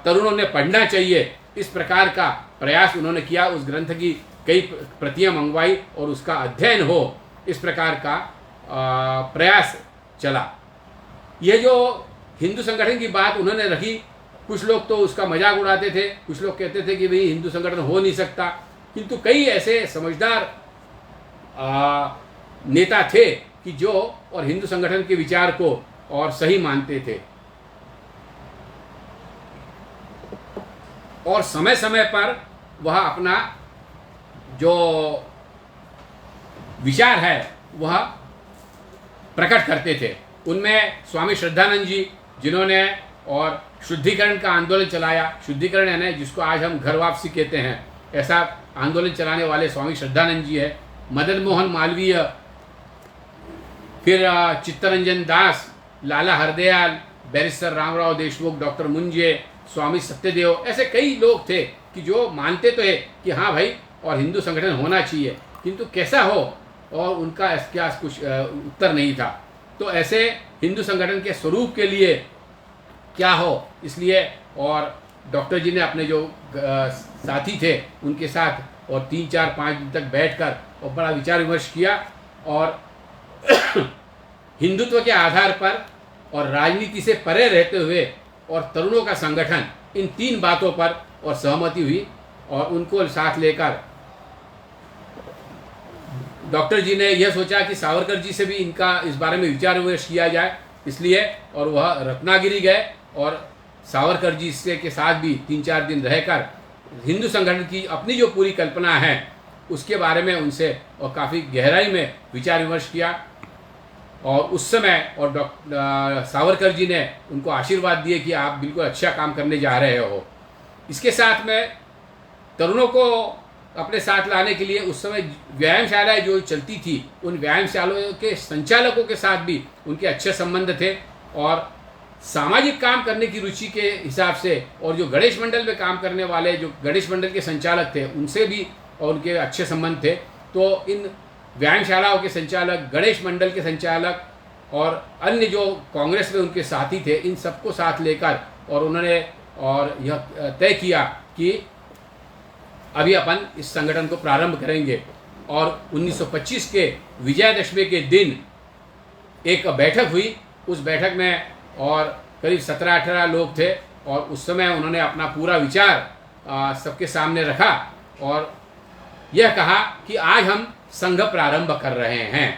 तरुणों ने पढ़ना चाहिए, इस प्रकार का प्रयास उन्होंने किया। उस ग्रंथ की कई प्रतियां मंगवाई और उसका अध्ययन हो, इस प्रकार का प्रयास चला। यह जो हिंदू संगठन की बात उन्होंने रखी, कुछ लोग तो उसका मजाक उड़ाते थे, कुछ लोग कहते थे कि भाई हिंदू संगठन हो नहीं सकता, किंतु कई ऐसे समझदार नेता थे कि जो और हिंदू संगठन के विचार को और सही मानते थे, और समय समय पर वह अपना जो विचार है वह प्रकट करते थे। उनमें स्वामी श्रद्धानंद जी, जिन्होंने और शुद्धिकरण का आंदोलन चलाया, शुद्धिकरण है ना जिसको आज हम घर वापसी कहते हैं, ऐसा आंदोलन चलाने वाले स्वामी श्रद्धानंद जी है। मदन मोहन मालवीय, फिर चित्तरंजन दास, लाला हरदयाल, बैरिस्टर रामराव देशमुख, डॉक्टर मुंजे, स्वामी सत्यदेव, ऐसे कई लोग थे कि जो मानते तो है कि हाँ भाई और हिंदू संगठन होना चाहिए, किंतु कैसा हो और उनका इसका कुछ उत्तर नहीं था। तो ऐसे हिंदू संगठन के स्वरूप के लिए क्या हो, इसलिए और डॉक्टर जी ने अपने जो साथी थे उनके साथ और 3, 4, 5 दिन तक बैठकर और बड़ा विचार विमर्श किया, और हिंदुत्व के आधार पर और राजनीति से परे रहते हुए और तरुणों का संगठन, इन 3 बातों पर और सहमति हुई, और उनको साथ लेकर डॉक्टर जी ने यह सोचा कि सावरकर जी से भी इनका इस बारे में विचार विमर्श किया जाए, इसलिए और वह रत्नागिरी गए और सावरकर जी से के साथ भी 3-4 दिन रहकर हिंदू संगठन की अपनी जो पूरी कल्पना है उसके बारे में उनसे और काफ़ी गहराई में विचार विमर्श किया। और उस समय और डॉक्टर सावरकर जी ने उनको आशीर्वाद दिए कि आप बिल्कुल अच्छा काम करने जा रहे हो। इसके साथ में तरुणों को अपने साथ लाने के लिए उस समय व्यायामशालाएं जो चलती थी, उन व्यायामशालाओं के संचालकों के साथ भी उनके अच्छे संबंध थे, और सामाजिक काम करने की रुचि के हिसाब से और जो गणेश मंडल में काम करने वाले जो गणेश मंडल के संचालक थे उनसे भी और उनके अच्छे संबंध थे। तो इन व्यायामशालाओं के संचालक, गणेश मंडल के संचालक और अन्य जो कांग्रेस में उनके साथी थे, इन सबको साथ लेकर और उन्होंने और यह तय किया कि अभी अपन इस संगठन को प्रारंभ करेंगे। और 1925 के विजयादशमी के दिन एक बैठक हुई। उस बैठक में और करीब 17-18 लोग थे, और उस समय उन्होंने अपना पूरा विचार सबके सामने रखा और यह कहा कि आज हम संघ प्रारंभ कर रहे हैं।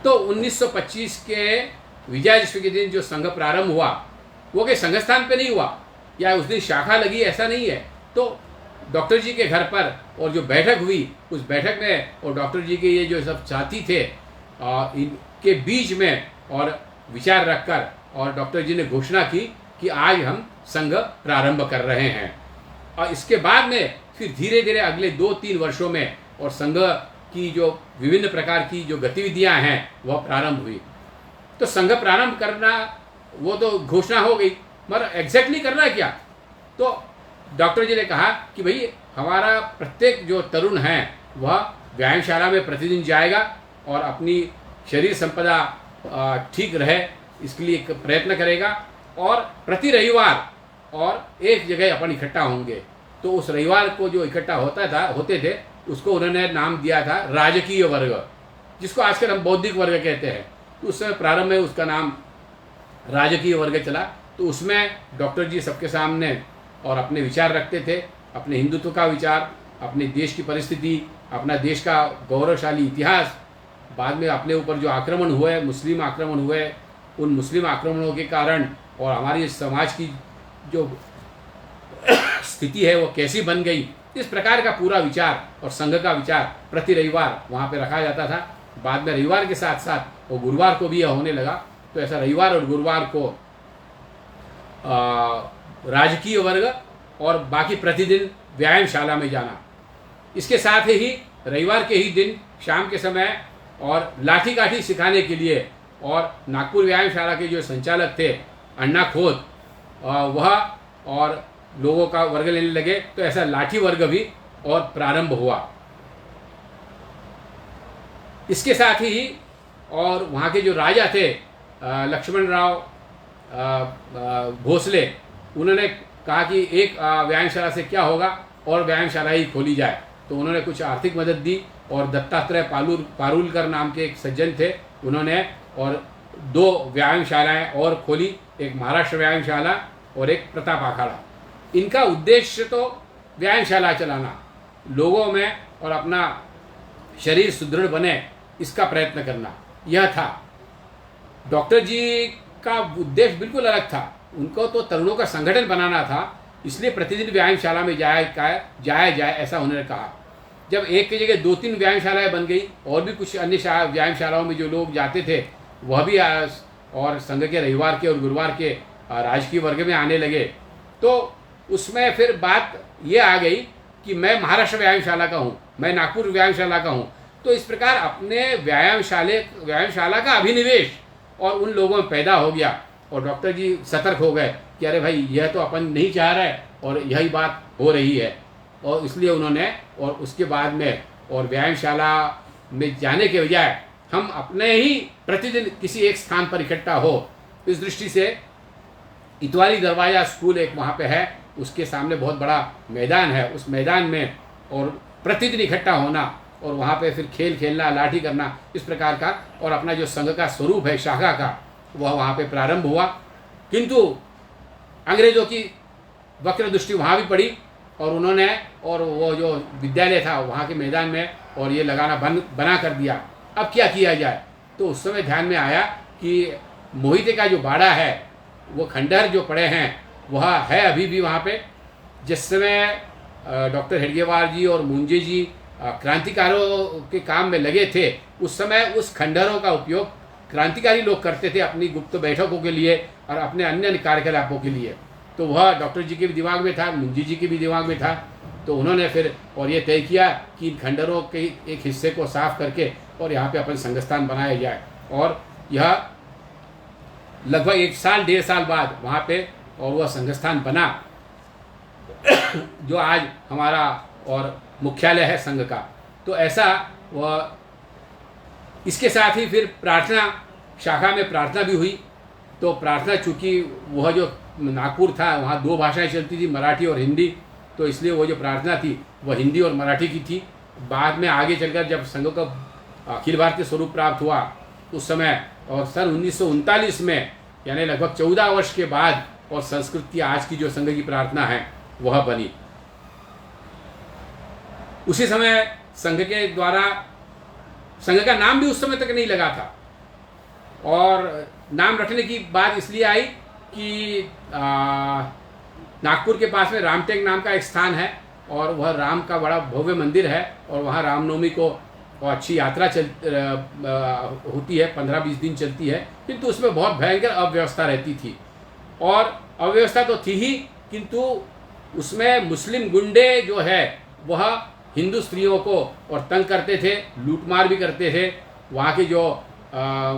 तो 1925 के विजयादशमी के दिन जो संघ प्रारंभ हुआ वो कि संघ स्थान पे नहीं हुआ या उस दिन शाखा लगी, ऐसा नहीं है। तो डॉक्टर जी के घर पर और जो बैठक हुई, उस बैठक में और डॉक्टर जी के ये जो सब साथी थे इनके बीच में और विचार रखकर और डॉक्टर जी ने घोषणा की कि आज हम संघ प्रारंभ कर रहे हैं। और इसके बाद में फिर धीरे धीरे अगले 2-3 वर्षों में और संघ की जो विभिन्न प्रकार की जो गतिविधियां हैं वह प्रारंभ हुई। तो संघ प्रारंभ करना वो तो घोषणा हो गई, मगर एग्जैक्टली करना क्या? तो डॉक्टर जी ने कहा कि भाई हमारा प्रत्येक जो तरुण है वह व्यायामशाला में प्रतिदिन जाएगा और अपनी शरीर संपदा ठीक रहे इसके लिए प्रयत्न करेगा, और प्रति रविवार और एक जगह अपन इकट्ठा होंगे। तो उस रविवार को जो इकट्ठा होते थे उसको उन्होंने नाम दिया था राजकीय वर्ग, जिसको आजकल हम बौद्धिक वर्ग कहते हैं। तो उस समय प्रारंभ में उसका नाम राजकीय वर्ग चला। तो उसमें डॉक्टर जी सबके सामने और अपने विचार रखते थे, अपने हिंदुत्व का विचार, अपने देश की परिस्थिति, अपना देश का गौरवशाली इतिहास, बाद में अपने ऊपर जो आक्रमण हुए, मुस्लिम आक्रमण हुए, उन मुस्लिम आक्रमणों के कारण और हमारी समाज की जो स्थिति है वो कैसी बन गई, इस प्रकार का पूरा विचार और संघ का विचार प्रति रविवार वहाँ पे रखा जाता था। बाद में रविवार के साथ साथ वो गुरुवार को भी यह होने लगा। तो ऐसा रविवार और गुरुवार को राजकीय वर्ग और बाकी प्रतिदिन व्यायामशाला में जाना। इसके साथ ही रविवार के ही दिन शाम के समय और लाठी काठी सिखाने के लिए और नागपुर व्यायामशाला के जो संचालक थे अन्ना खोत, वह और लोगों का वर्ग लेने लगे। तो ऐसा लाठी वर्ग भी और प्रारंभ हुआ। इसके साथ ही और वहाँ के जो राजा थे लक्ष्मण राव भोसले, उन्होंने कहा कि एक व्यायामशाला से क्या होगा और व्यायामशाला ही खोली जाए। तो उन्होंने कुछ आर्थिक मदद दी और दत्तात्रेय पारुलकर नाम के एक सज्जन थे, उन्होंने और 2 व्यायामशालाएं और खोली, एक महाराष्ट्र व्यायामशाला और एक प्रताप अखाड़ा। इनका उद्देश्य तो व्यायामशाला चलाना, लोगों में और अपना शरीर सुदृढ़ बने इसका प्रयत्न करना, यह था। डॉक्टर जी का उद्देश्य बिल्कुल अलग था। उनको तो तरुणों का संगठन बनाना था, इसलिए प्रतिदिन व्यायामशाला में जाया जाए ऐसा उन्होंने कहा। जब एक की जगह 2-3 व्यायामशालाएं बन गई और भी कुछ अन्य व्यायामशालाओं में जो लोग जाते थे वह भी और संघ के रविवार के और गुरुवार के राजकीय वर्ग में आने लगे, तो उसमें फिर बात ये आ गई कि मैं महाराष्ट्र व्यायामशाला का हूँ, मैं नागपुर व्यायामशाला का हूँ। तो इस प्रकार अपने व्यायामशाला का अभिनिवेश और उन लोगों में पैदा हो गया और डॉक्टर जी सतर्क हो गए कि अरे भाई यह तो अपन नहीं चाह रहे और यही बात हो रही है, और इसलिए उन्होंने और उसके बाद में और व्यायामशाला में जाने के बजाय हम अपने ही प्रतिदिन किसी एक स्थान पर इकट्ठा हो, इस दृष्टि से इतवाली दरवाजा स्कूल एक वहाँ पे है, उसके सामने बहुत बड़ा मैदान है, उस मैदान में और प्रतिदिन इकट्ठा होना और वहाँ पे फिर खेल खेलना, लाठी करना, इस प्रकार का, और अपना जो संघ का स्वरूप है शाखा का वह वहाँ पे प्रारंभ हुआ। किंतु अंग्रेज़ों की वक्र दृष्टि वहाँ भी पड़ी और उन्होंने और वो जो विद्यालय था वहाँ के मैदान में और ये लगाना बना कर दिया। अब क्या किया जाए, तो उस समय ध्यान में आया कि मोहिते का जो बाड़ा है वो खंडहर जो पड़े हैं वह है अभी भी वहाँ पे। जिस समय डॉक्टर हेडगेवार जी और मुंजे जी क्रांतिकारों के काम में लगे थे, उस समय उस खंडहरों का उपयोग क्रांतिकारी लोग करते थे अपनी गुप्त बैठकों के लिए और अपने अन्य कार्यकलापों के लिए। तो वह डॉक्टर जी के भी दिमाग में था, मुंजी जी के भी दिमाग में था। तो उन्होंने फिर और ये तय किया कि इन खंडहरों के एक हिस्से को साफ करके और यहाँ पे अपन संघस्थान बनाया जाए, और यह लगभग 1 साल 1.5 साल बाद वहाँ पे और वह संघस्थान बना जो आज हमारा और मुख्यालय है संघ का। तो ऐसा वह, इसके साथ ही फिर प्रार्थना, शाखा में प्रार्थना भी हुई। तो प्रार्थना, चूँकि वह जो नागपुर था वहाँ 2 भाषाएं चलती थी, मराठी और हिंदी, तो इसलिए वो जो प्रार्थना थी वह हिंदी और मराठी की थी। बाद में आगे चलकर जब संघ का अखिल भारतीय स्वरूप प्राप्त हुआ उस समय, और सन 1939 में यानी लगभग 14 वर्ष के बाद और संस्कृत की आज की जो संघ की प्रार्थना है वह बनी। उसी समय संघ के द्वारा, संघ का नाम भी उस समय तक नहीं लगा था, और नाम रखने की बात इसलिए आई कि नागपुर के पास में रामटेक नाम का एक स्थान है और वह राम का बड़ा भव्य मंदिर है, और वहाँ रामनवमी को अच्छी यात्रा होती है, 15-20 दिन चलती है, किंतु उसमें बहुत भयंकर अव्यवस्था रहती थी। और अव्यवस्था तो थी ही, किंतु उसमें मुस्लिम गुंडे जो है वह हिंदू स्त्रियों को और तंग करते थे, लूटमार भी करते थे। वहाँ के जो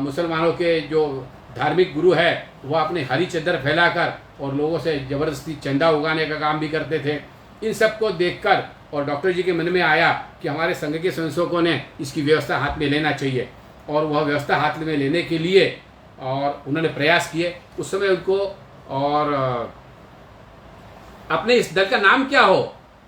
मुसलमानों के जो धार्मिक गुरु है वह अपने हरी चद्दर फैलाकर और लोगों से ज़बरदस्ती चंदा उगाने का काम भी करते थे। इन सब को देखकर और डॉक्टर जी के मन में आया कि हमारे संघ के स्वयंसेवकों ने इसकी व्यवस्था हाथ में लेना चाहिए, और वह व्यवस्था हाथ में लेने के लिए और उन्होंने प्रयास किए। उस समय उनको और अपने इस दल का नाम क्या हो,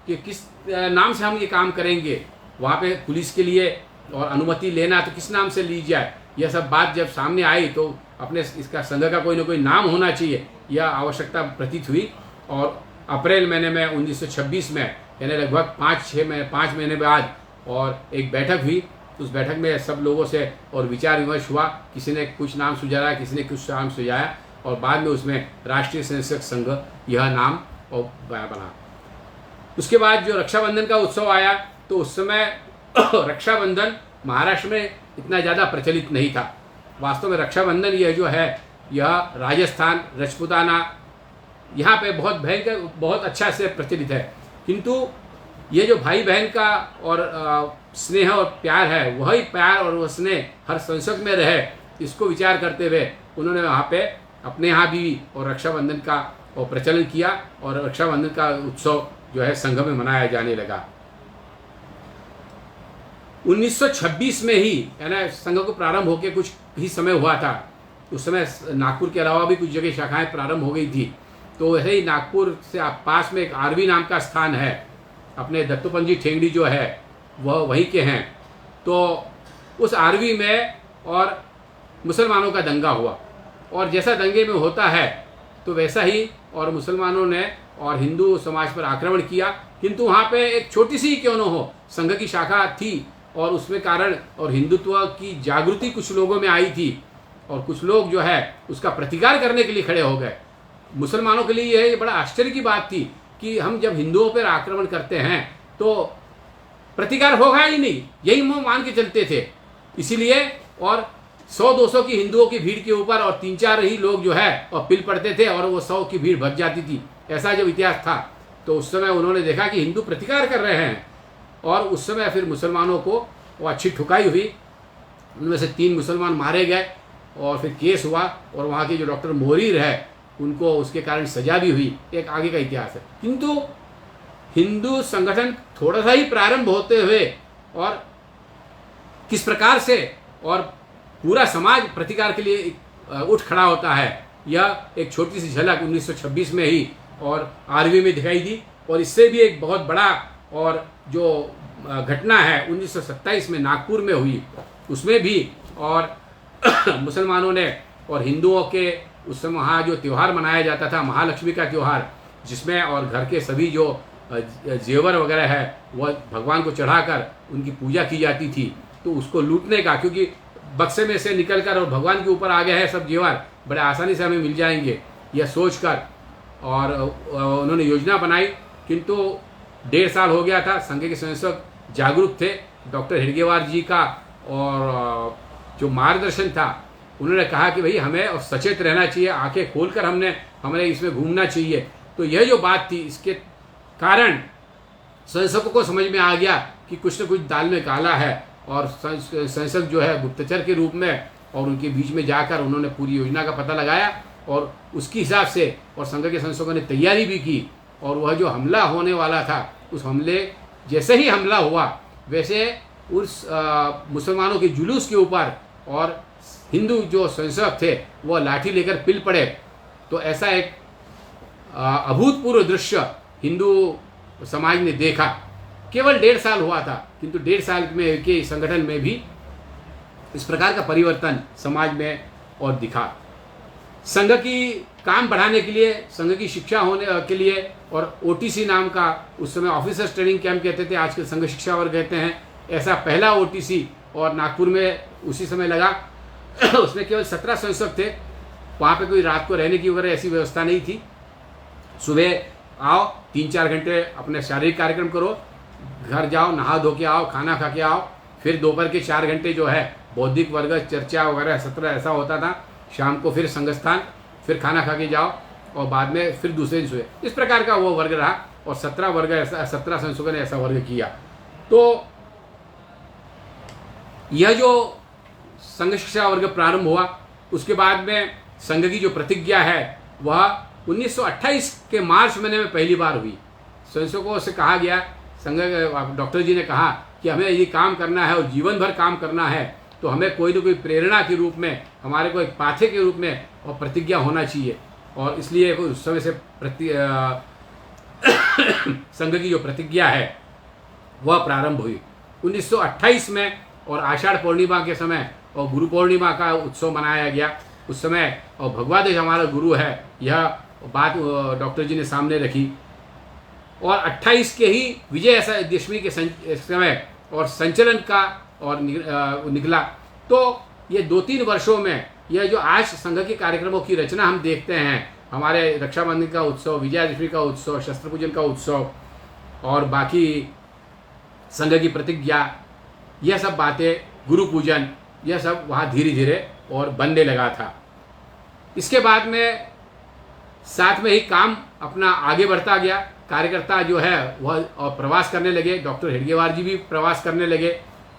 कि किस नाम से हम ये काम करेंगे, वहाँ पे पुलिस के लिए और अनुमति लेना तो किस नाम से ली जाए, यह सब बात जब सामने आई तो अपने इसका संघ का कोई ना कोई नाम होना चाहिए, यह आवश्यकता प्रतीत हुई। और अप्रैल महीने में 1926 में यानी लगभग 5 महीने बाद और एक बैठक हुई। उस बैठक में सब लोगों से और विचार विमर्श हुआ, किसी ने कुछ नाम सुझाया, किसी ने कुछ नाम सुझाया, और बाद में उसमें राष्ट्रीय स्वयंसेवक संघ यह नाम और बना। उसके बाद जो रक्षाबंधन का उत्सव आया तो उस समय रक्षाबंधन महाराष्ट्र में इतना ज़्यादा प्रचलित नहीं था। वास्तव में रक्षाबंधन यह जो है यह राजस्थान, राजपूताना, यहाँ पे बहुत भयंकर, बहुत अच्छा से प्रचलित है। किंतु ये जो भाई बहन का और स्नेह और प्यार है, वही प्यार और वह स्नेह हर संसद में रहे, इसको विचार करते हुए उन्होंने वहाँ पे अपने यहाँ भी और रक्षाबंधन का और प्रचलन किया, और रक्षाबंधन का उत्सव जो है संघ में मनाया जाने लगा। 1926 में ही यानी संघ को प्रारंभ होकर कुछ ही समय हुआ था। उस समय नागपुर के अलावा भी कुछ जगह शाखाएं प्रारंभ हो गई थी। तो वैसे ही नागपुर से पास में एक आरवी नाम का स्थान है, अपने दत्तोपंत जी ठेंगड़ी जो है वह वहीं के हैं। तो उस आरवी में और मुसलमानों का दंगा हुआ, और जैसा दंगे में होता है तो वैसा ही और मुसलमानों ने और हिंदू समाज पर आक्रमण किया, किंतु वहाँ पे एक छोटी सी क्यों न हो संघ की शाखा थी और उसमें कारण और हिंदुत्व की जागृति कुछ लोगों में आई थी और कुछ लोग जो है उसका प्रतिकार करने के लिए खड़े हो गए। मुसलमानों के लिए यह बड़ा आश्चर्य की बात थी कि हम जब हिंदुओं पर आक्रमण करते हैं तो प्रतिकार होगा ही नहीं, यही मुँह मान के चलते थे। इसीलिए और 100-200 की हिंदुओं की भीड़ के ऊपर और 3-4 ही लोग जो है और पिल पड़ते थे और वो 100 की भीड़ भग जाती थी। ऐसा जब इतिहास था तो उस समय उन्होंने देखा कि हिंदू प्रतिकार कर रहे हैं और उस समय फिर मुसलमानों को वो अच्छी ठुकाई हुई। उनमें से 3 मुसलमान मारे गए और फिर केस हुआ और वहाँ के जो डॉक्टर मोहरीर है उनको उसके कारण सजा भी हुई। एक आगे का इतिहास है। किंतु हिंदू संगठन थोड़ा सा ही प्रारंभ होते हुए और किस प्रकार से और पूरा समाज प्रतिकार के लिए उठ खड़ा होता है, यह एक छोटी सी झलक 1926 में ही और आरवी में दिखाई दी। और इससे भी एक बहुत बड़ा और जो घटना है 1927 में नागपुर में हुई, उसमें भी और मुसलमानों ने और हिंदुओं के उस समय वहाँ जो त्यौहार मनाया जाता था महालक्ष्मी का त्यौहार, जिसमें और घर के सभी जो जेवर वगैरह है वह भगवान को चढ़ाकर उनकी पूजा की जाती थी, तो उसको लूटने का, क्योंकि बक्से में से निकलकर और भगवान के ऊपर आ गए हैं सब जेवर, बड़े आसानी से हमें मिल जाएंगे, यह सोचकर और उन्होंने योजना बनाई। किंतु 1.5 साल हो गया था, संघ के स्वयंसेवक जागरूक थे, डॉक्टर हेडगेवार जी का और जो मार्गदर्शन था, उन्होंने कहा कि भाई हमें और सचेत रहना चाहिए, आंखें खोलकर हमें इसमें घूमना चाहिए। तो यह जो बात थी, इसके कारण स्वयंसेवकों को समझ में आ गया कि कुछ न कुछ दाल में काला है और स्वयंसेवक जो है गुप्तचर के रूप में और उनके बीच में जाकर उन्होंने पूरी योजना का पता लगाया और उसके हिसाब से और संघ के स्वयंसेवकों ने तैयारी भी की और वह जो हमला होने वाला था, उस हमले जैसे ही हमला हुआ वैसे उस मुसलमानों के जुलूस के ऊपर और हिंदू जो स्वयंसेवक थे वह लाठी लेकर पिल पड़े। तो ऐसा एक अभूतपूर्व दृश्य हिंदू समाज ने देखा। केवल 1.5 साल हुआ था, किंतु 1.5 साल में के संगठन में भी इस प्रकार का परिवर्तन समाज में और दिखा। संघ की काम बढ़ाने के लिए, संघ की शिक्षा होने के लिए और OTC नाम का, उस समय ऑफिसर्स ट्रेनिंग कैंप कहते थे, आजकल संघ शिक्षा वर्ग कहते हैं, ऐसा पहला OTC और नागपुर में उसी समय लगा। उसमें केवल 17 स्वयंसेवक थे। वहाँ पे कोई रात को रहने की वगैरह ऐसी व्यवस्था नहीं थी। सुबह आओ, 3-4 घंटे अपने शारीरिक कार्यक्रम करो, घर जाओ, नहा धो के आओ, खाना खा के आओ, फिर दोपहर के 4 घंटे जो है बौद्धिक वर्ग, चर्चा वगैरह सत्र ऐसा होता था। शाम को फिर संगस्थान, फिर खाना खा के जाओ और बाद में फिर दूसरे दिन सोए। इस प्रकार का वो वर्ग रहा और 17 संशोधन ने ऐसा वर्ग किया। तो यह जो संघ शिक्षा वर्ग प्रारंभ हुआ, उसके बाद में संघ की जो प्रतिज्ञा है वह 1928 के मार्च महीने में पहली बार हुई। स्वयंसेवकों से कहा गया, संघ डॉक्टर जी ने कहा कि हमें ये काम करना है और जीवन भर काम करना है, तो हमें कोई ना कोई प्रेरणा के रूप में, हमारे को एक पाथे के रूप में और प्रतिज्ञा होना चाहिए। और इसलिए उस समय से संघ की जो प्रतिज्ञा है वह प्रारंभ हुई 1928 में। और आषाढ़ पूर्णिमा के समय और गुरु पूर्णिमा का उत्सव मनाया गया उस समय। और भगवादेश हमारा गुरु है, यह बात डॉक्टर जी ने सामने रखी। और 28 के ही विजयदशमी के समय और संचलन का और निकला। तो ये 2-3 वर्षों में यह जो आज संघ के कार्यक्रमों की रचना हम देखते हैं, हमारे रक्षाबंधन का उत्सव, विजयदशमी का उत्सव, शस्त्र पूजन का उत्सव और बाकी संघ की प्रतिज्ञा, यह सब बातें, गुरु पूजन, यह सब वहाँ धीरे धीरे और बनने लगा था। इसके बाद में साथ में ही काम अपना आगे बढ़ता गया। कार्यकर्ता जो है वह और प्रवास करने लगे, डॉक्टर हेडगेवार जी भी प्रवास करने लगे।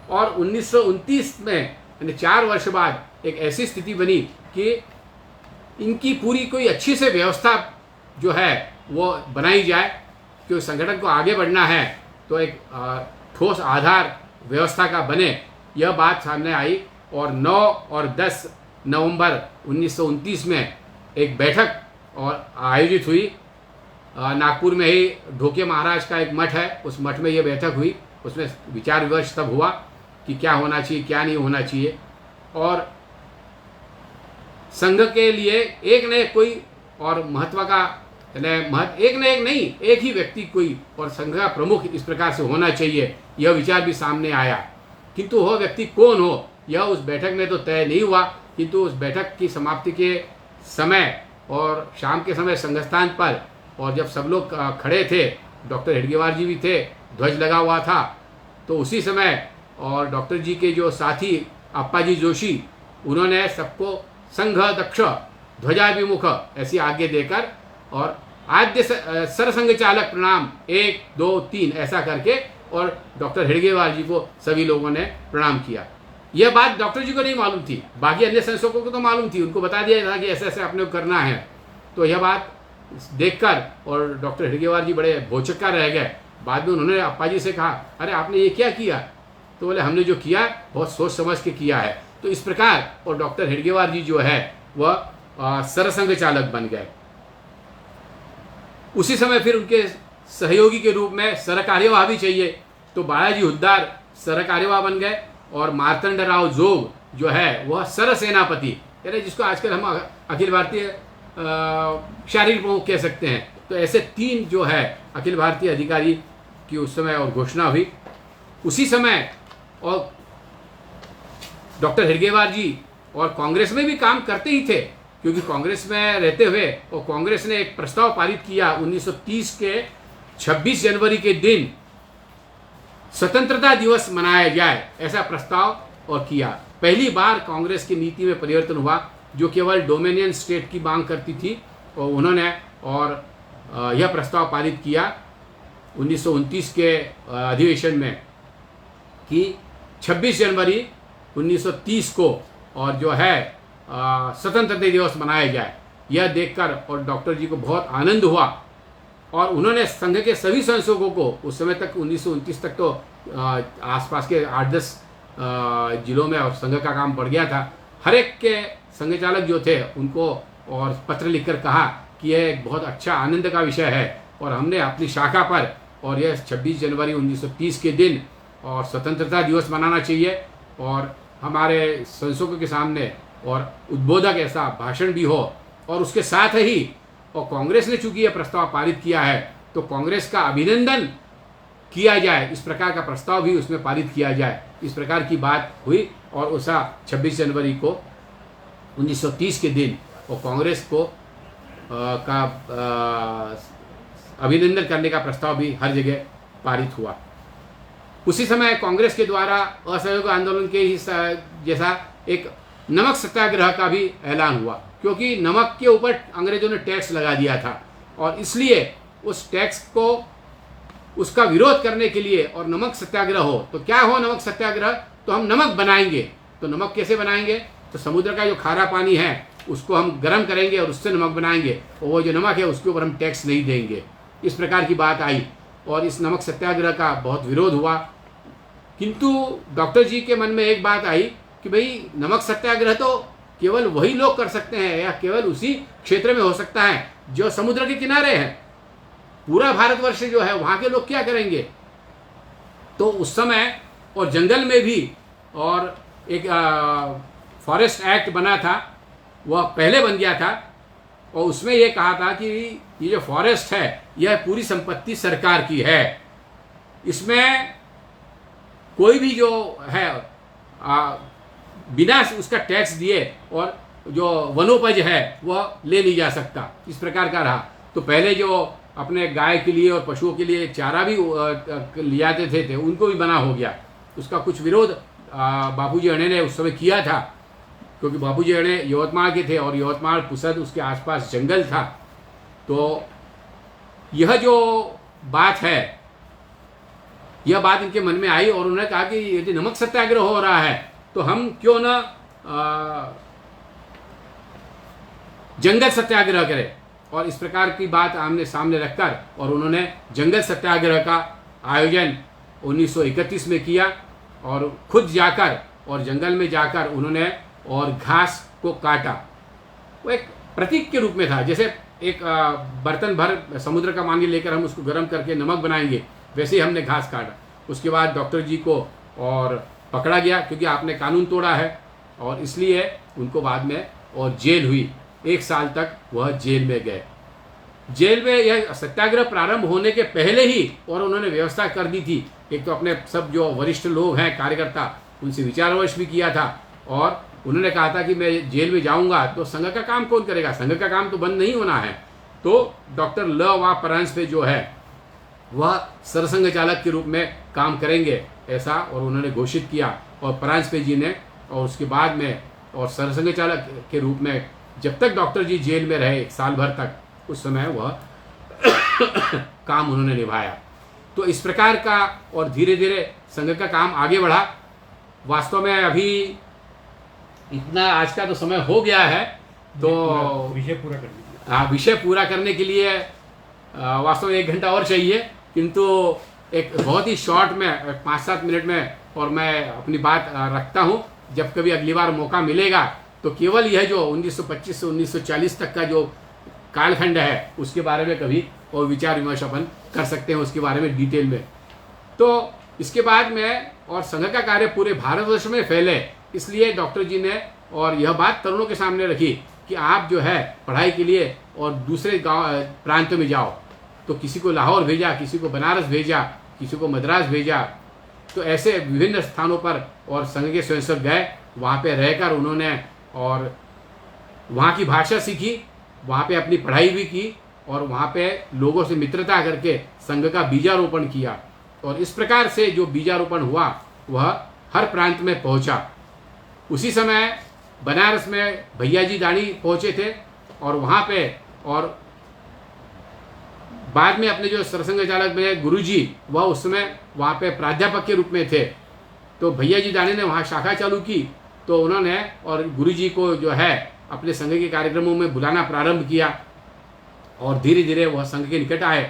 और 1929 में यानी 4 वर्ष बाद एक ऐसी स्थिति बनी कि इनकी पूरी कोई अच्छी से व्यवस्था जो है वो बनाई जाए, क्योंकि संगठन को आगे बढ़ना है तो एक ठोस आधार व्यवस्था का बने, यह बात सामने आई। और 9 और 10 नवंबर 1929 में एक बैठक और आयोजित हुई नागपुर में ही। ढोके महाराज का एक मठ है, उस मठ में यह बैठक हुई। उसमें विचार विमर्श तब हुआ कि क्या होना चाहिए, क्या नहीं होना चाहिए। और संघ के लिए एक न कोई और महत्व का एक न एक नहीं, एक ही व्यक्ति कोई और संघ का प्रमुख इस प्रकार से होना चाहिए, यह विचार भी सामने आया। किंतु वह व्यक्ति कौन हो यह उस बैठक में तो तय नहीं हुआ, किंतु उस बैठक की समाप्ति के समय और शाम के समय संघस्थान पर, और जब सब लोग खड़े थे, डॉक्टर हेडगेवार जी भी थे, ध्वज लगा हुआ था, तो उसी समय और डॉक्टर जी के जो साथी अप्पाजी जोशी, उन्होंने सबको संघ दक्ष ध्वजाभिमुख ऐसी आज्ञा देकर और आद्य सरसंघ चालक प्रणाम 1 2 3 ऐसा करके, और डॉक्टर हेडगेवार जी को सभी लोगों ने प्रणाम किया। यह बात डॉक्टर जी को नहीं मालूम थी, बाकी अन्य संस्थकों को तो मालूम थी, उनको बता दिया था कि ऐसे ऐसे अपने को करना है। तो यह बात देखकर और डॉक्टर हेडगेवार जी बड़े भौचक्का रह गए। बाद में उन्होंने अप्पा जी से कहा, अरे आपने ये क्या किया? तो बोले हमने जो किया बहुत सोच समझ के किया है। तो इस प्रकार और डॉक्टर हेडगेवार जी जो है वह सरसंघ चालक बन गए। उसी समय फिर उनके सहयोगी के रूप में सरकार्यवाह भी चाहिए, तो बालाजी हुद्दार सरकार्यवाह बन गए, और मार्तंडराव जोग जो है वह सरसेनापति, यानी जिसको आजकल हम अखिल भारतीय शारीरिक प्रमुख कह सकते हैं। तो ऐसे 3 जो है अखिल भारतीय अधिकारी की उस समय और घोषणा हुई। उसी समय और डॉक्टर हेडगेवार जी और कांग्रेस में भी काम करते ही थे, क्योंकि कांग्रेस में रहते हुए और कांग्रेस ने एक प्रस्ताव पारित किया 1930 के 26 जनवरी के दिन स्वतंत्रता दिवस मनाया जाए, ऐसा प्रस्ताव और किया। पहली बार कांग्रेस की नीति में परिवर्तन हुआ, जो केवल डोमिनियन स्टेट की मांग करती थी, और उन्होंने और यह प्रस्ताव पारित किया 1929 के अधिवेशन में कि 26 जनवरी 1930 को और जो है स्वतंत्रता दिवस मनाया जाए। यह देखकर और डॉक्टर जी को बहुत आनंद हुआ, और उन्होंने संघ के सभी संस्थकों को उस समय तक 1929 तक तो आसपास के 8-10 जिलों में और संघ का काम बढ़ गया था, हर एक के संघ चालक जो थे उनको और पत्र लिखकर कहा कि यह एक बहुत अच्छा आनंद का विषय है, और हमने अपनी शाखा पर और यह 26 जनवरी 1930 के दिन और स्वतंत्रता दिवस मनाना चाहिए, और हमारे संस्थकों के सामने और उद्बोधक ऐसा भाषण भी हो, और उसके साथ ही और कांग्रेस ने चूंकि यह प्रस्ताव पारित किया है तो कांग्रेस का अभिनंदन किया जाए, इस प्रकार का प्रस्ताव भी उसमें पारित किया जाए। इस प्रकार की बात हुई, और उस 26 जनवरी को 1930 के दिन और कांग्रेस को का अभिनंदन करने का प्रस्ताव भी हर जगह पारित हुआ। उसी समय कांग्रेस के द्वारा असहयोग आंदोलन के ही जैसा एक नमक सत्याग्रह का भी ऐलान हुआ, क्योंकि नमक के ऊपर अंग्रेजों ने टैक्स लगा दिया था, और इसलिए उस टैक्स को उसका विरोध करने के लिए और नमक सत्याग्रह हो। तो क्या हो नमक सत्याग्रह? तो हम नमक बनाएंगे। तो नमक कैसे बनाएंगे? तो समुद्र का जो खारा पानी है उसको हम गर्म करेंगे और उससे नमक बनाएंगे, और वो जो नमक है उसके ऊपर हम टैक्स नहीं देंगे। इस प्रकार की बात आई, और इस नमक सत्याग्रह का बहुत विरोध हुआ। किंतु डॉक्टर जी के मन में एक बात आई कि भाई नमक सत्याग्रह तो केवल वही लोग कर सकते हैं, या केवल उसी क्षेत्र में हो सकता है जो समुद्र के किनारे है। पूरा भारतवर्ष जो है वहाँ के लोग क्या करेंगे? तो उस समय और जंगल में भी और एक फॉरेस्ट एक्ट बना था, वह पहले बन गया था, और उसमें यह कहा था कि ये जो फॉरेस्ट है यह पूरी संपत्ति सरकार की है, इसमें कोई भी जो है बिना उसका टैक्स दिए और जो वनोपज है वह ले नहीं जा सकता। इस प्रकार का रहा। तो पहले जो अपने गाय के लिए और पशुओं के लिए चारा भी ले जाते थे उनको भी बना हो गया। उसका कुछ विरोध बापूजी अणे ने उस समय किया था, क्योंकि बापूजी अणे यवतमाल के थे और यवतमाल पुसद उसके आसपास जंगल था। तो यह जो बात है, यह बात इनके मन में आई, और उन्होंने कहा कि यदि नमक सत्याग्रह हो रहा है तो हम क्यों न जंगल सत्याग्रह करें। और इस प्रकार की बात आमने सामने रखकर और उन्होंने जंगल सत्याग्रह का आयोजन 1931 में किया, और खुद जाकर और जंगल में जाकर उन्होंने और घास को काटा। वो एक प्रतीक के रूप में था, जैसे एक बर्तन भर समुद्र का पानी लेकर हम उसको गर्म करके नमक बनाएंगे, वैसे ही हमने घास काटा। उसके बाद डॉक्टर जी को और पकड़ा गया, क्योंकि आपने कानून तोड़ा है, और इसलिए उनको बाद में और जेल हुई। 1 साल तक वह जेल में गए। जेल में यह सत्याग्रह प्रारंभ होने के पहले ही और उन्होंने व्यवस्था कर दी थी। एक तो अपने सब जो वरिष्ठ लोग हैं कार्यकर्ता, उनसे विचार विमर्श भी किया था और उन्होंने कहा था कि मैं जेल में जाऊंगा तो संघ का काम कौन करेगा, संघ का काम तो बंद नहीं होना है। तो डॉक्टर ल वा परांजपे जो है वह सरसंघ चालक के रूप में काम करेंगे, ऐसा और उन्होंने घोषित किया। और परांजपे जी ने और उसके बाद में और सरसंघ चालक के रूप में जब तक डॉक्टर जी जेल में रहे 1 साल भर तक, उस समय वह काम उन्होंने निभाया। तो इस प्रकार का और धीरे धीरे संघ का काम आगे बढ़ा। वास्तव में अभी इतना आज का तो समय हो गया है, तो विषय पूरा कर दीजिए। हाँ, विषय पूरा करने के लिए वास्तव में 1 घंटा और चाहिए, किंतु एक बहुत ही शॉर्ट में 5-7 मिनट में और मैं अपनी बात रखता हूँ। जब कभी अगली बार मौका मिलेगा तो केवल यह जो 1925 से 1940 तक का जो कालखंड है उसके बारे में कभी और विचार विमर्श अपन कर सकते हैं, उसके बारे में डिटेल में। तो इसके बाद में और संघ का कार्य पूरे भारतवर्ष में फैले, इसलिए डॉक्टर जी ने और यह बात तरुणों के सामने रखी कि आप जो है पढ़ाई के लिए और दूसरे गांव प्रांतों में जाओ। तो किसी को लाहौर भेजा, किसी को बनारस भेजा, किसी को मद्रास भेजा। तो ऐसे विभिन्न स्थानों पर और संघ के स्वयंसेवक गए, वहाँ पे रहकर उन्होंने और वहाँ की भाषा सीखी, वहाँ पे अपनी पढ़ाई भी की और वहाँ पे लोगों से मित्रता करके संघ का बीजारोपण किया। और इस प्रकार से जो बीजारोपण हुआ वह हर प्रांत में पहुँचा। उसी समय बनारस में भैया जी दानी पहुँचे थे और वहाँ पे और बाद में अपने जो सरसंघ चालक में गुरुजी, वह उस समय वहाँ पे प्राध्यापक के रूप में थे। तो भैया जी दानी ने वहाँ शाखा चालू की, तो उन्होंने और गुरुजी को जो है अपने संघ के कार्यक्रमों में बुलाना प्रारंभ किया और धीरे धीरे वह संघ के निकट आए।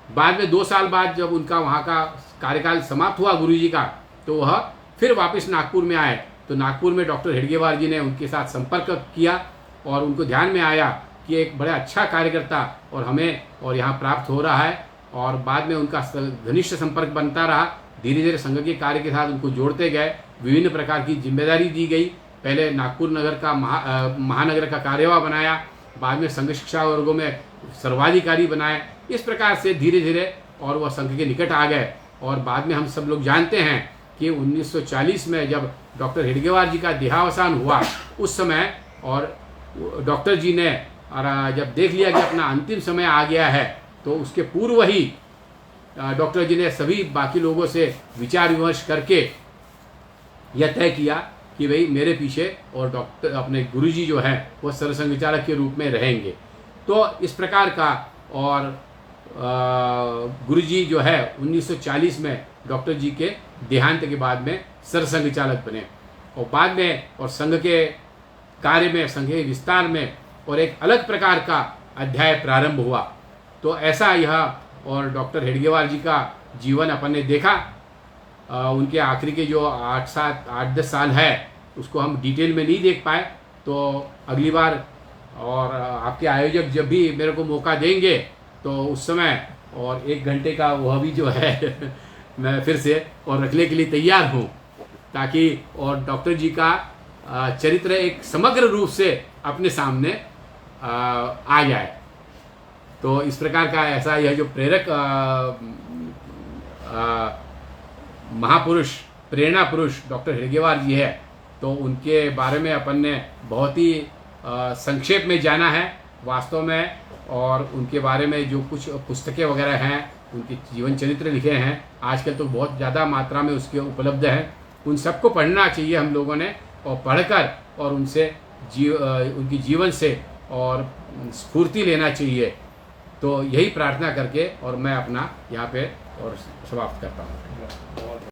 बाद में 2 साल बाद जब उनका वहाँ का कार्यकाल समाप्त हुआ गुरुजी का, तो वह फिर वापस नागपुर में आए। तो नागपुर में डॉक्टर हेडगेवार जी ने उनके साथ संपर्क किया और उनको ध्यान में आया कि एक बड़ा अच्छा कार्यकर्ता और हमें और यहाँ प्राप्त हो रहा है। और बाद में उनका घनिष्ठ संपर्क बनता रहा। धीरे धीरे संघ के कार्य के साथ उनको जोड़ते गए, विभिन्न प्रकार की जिम्मेदारी दी गई। पहले नागपुर नगर का महानगर का कार्यवाह बनाया, बाद में संघ शिक्षा वर्गों में सर्वाधिकारी बनाए। इस प्रकार से धीरे धीरे और वह संघ के निकट आ गए। और बाद में हम सब लोग जानते हैं कि 1940 में जब डॉक्टर हेडगेवार जी का देहावसान हुआ, उस समय और डॉक्टर जी ने और जब देख लिया कि अपना अंतिम समय आ गया है, तो उसके पूर्व ही डॉक्टर जी ने सभी बाकी लोगों से विचार विमर्श करके यह तय किया कि भाई मेरे पीछे और डॉक्टर अपने गुरुजी जो है वो सरसंघ चालक के रूप में रहेंगे। तो इस प्रकार का और गुरुजी जो है 1940 में डॉक्टर जी के देहांत के बाद में सरसंघ चालक बने और बाद में और संघ के कार्य में, संघ के विस्तार में और एक अलग प्रकार का अध्याय प्रारंभ हुआ। तो ऐसा यह और डॉक्टर हेडगेवार जी का जीवन अपन ने देखा। उनके आखिरी के जो 8-10 साल है उसको हम डिटेल में नहीं देख पाए। तो अगली बार और आपके आयोजक जब भी मेरे को मौका देंगे तो उस समय और 1 घंटे का वह भी जो है मैं फिर से और रखने के लिए तैयार हूँ, ताकि और डॉक्टर जी का चरित्र एक समग्र रूप से अपने सामने आ जाए। तो इस प्रकार का ऐसा यह जो प्रेरक महापुरुष, प्रेरणा पुरुष डॉक्टर हेडगेवार जी है, तो उनके बारे में अपन ने बहुत ही संक्षेप में जाना है वास्तव में। और उनके बारे में जो कुछ पुस्तकें वगैरह हैं, उनके जीवन चरित्र लिखे हैं, आजकल तो बहुत ज़्यादा मात्रा में उसके उपलब्ध हैं। उन सबको पढ़ना चाहिए हम लोगों ने और पढ़कर और उनसे उनकी जीवन से और स्फूर्ति लेना चाहिए। तो यही प्रार्थना करके और मैं अपना यहाँ पे और समाप्त करता हूँ।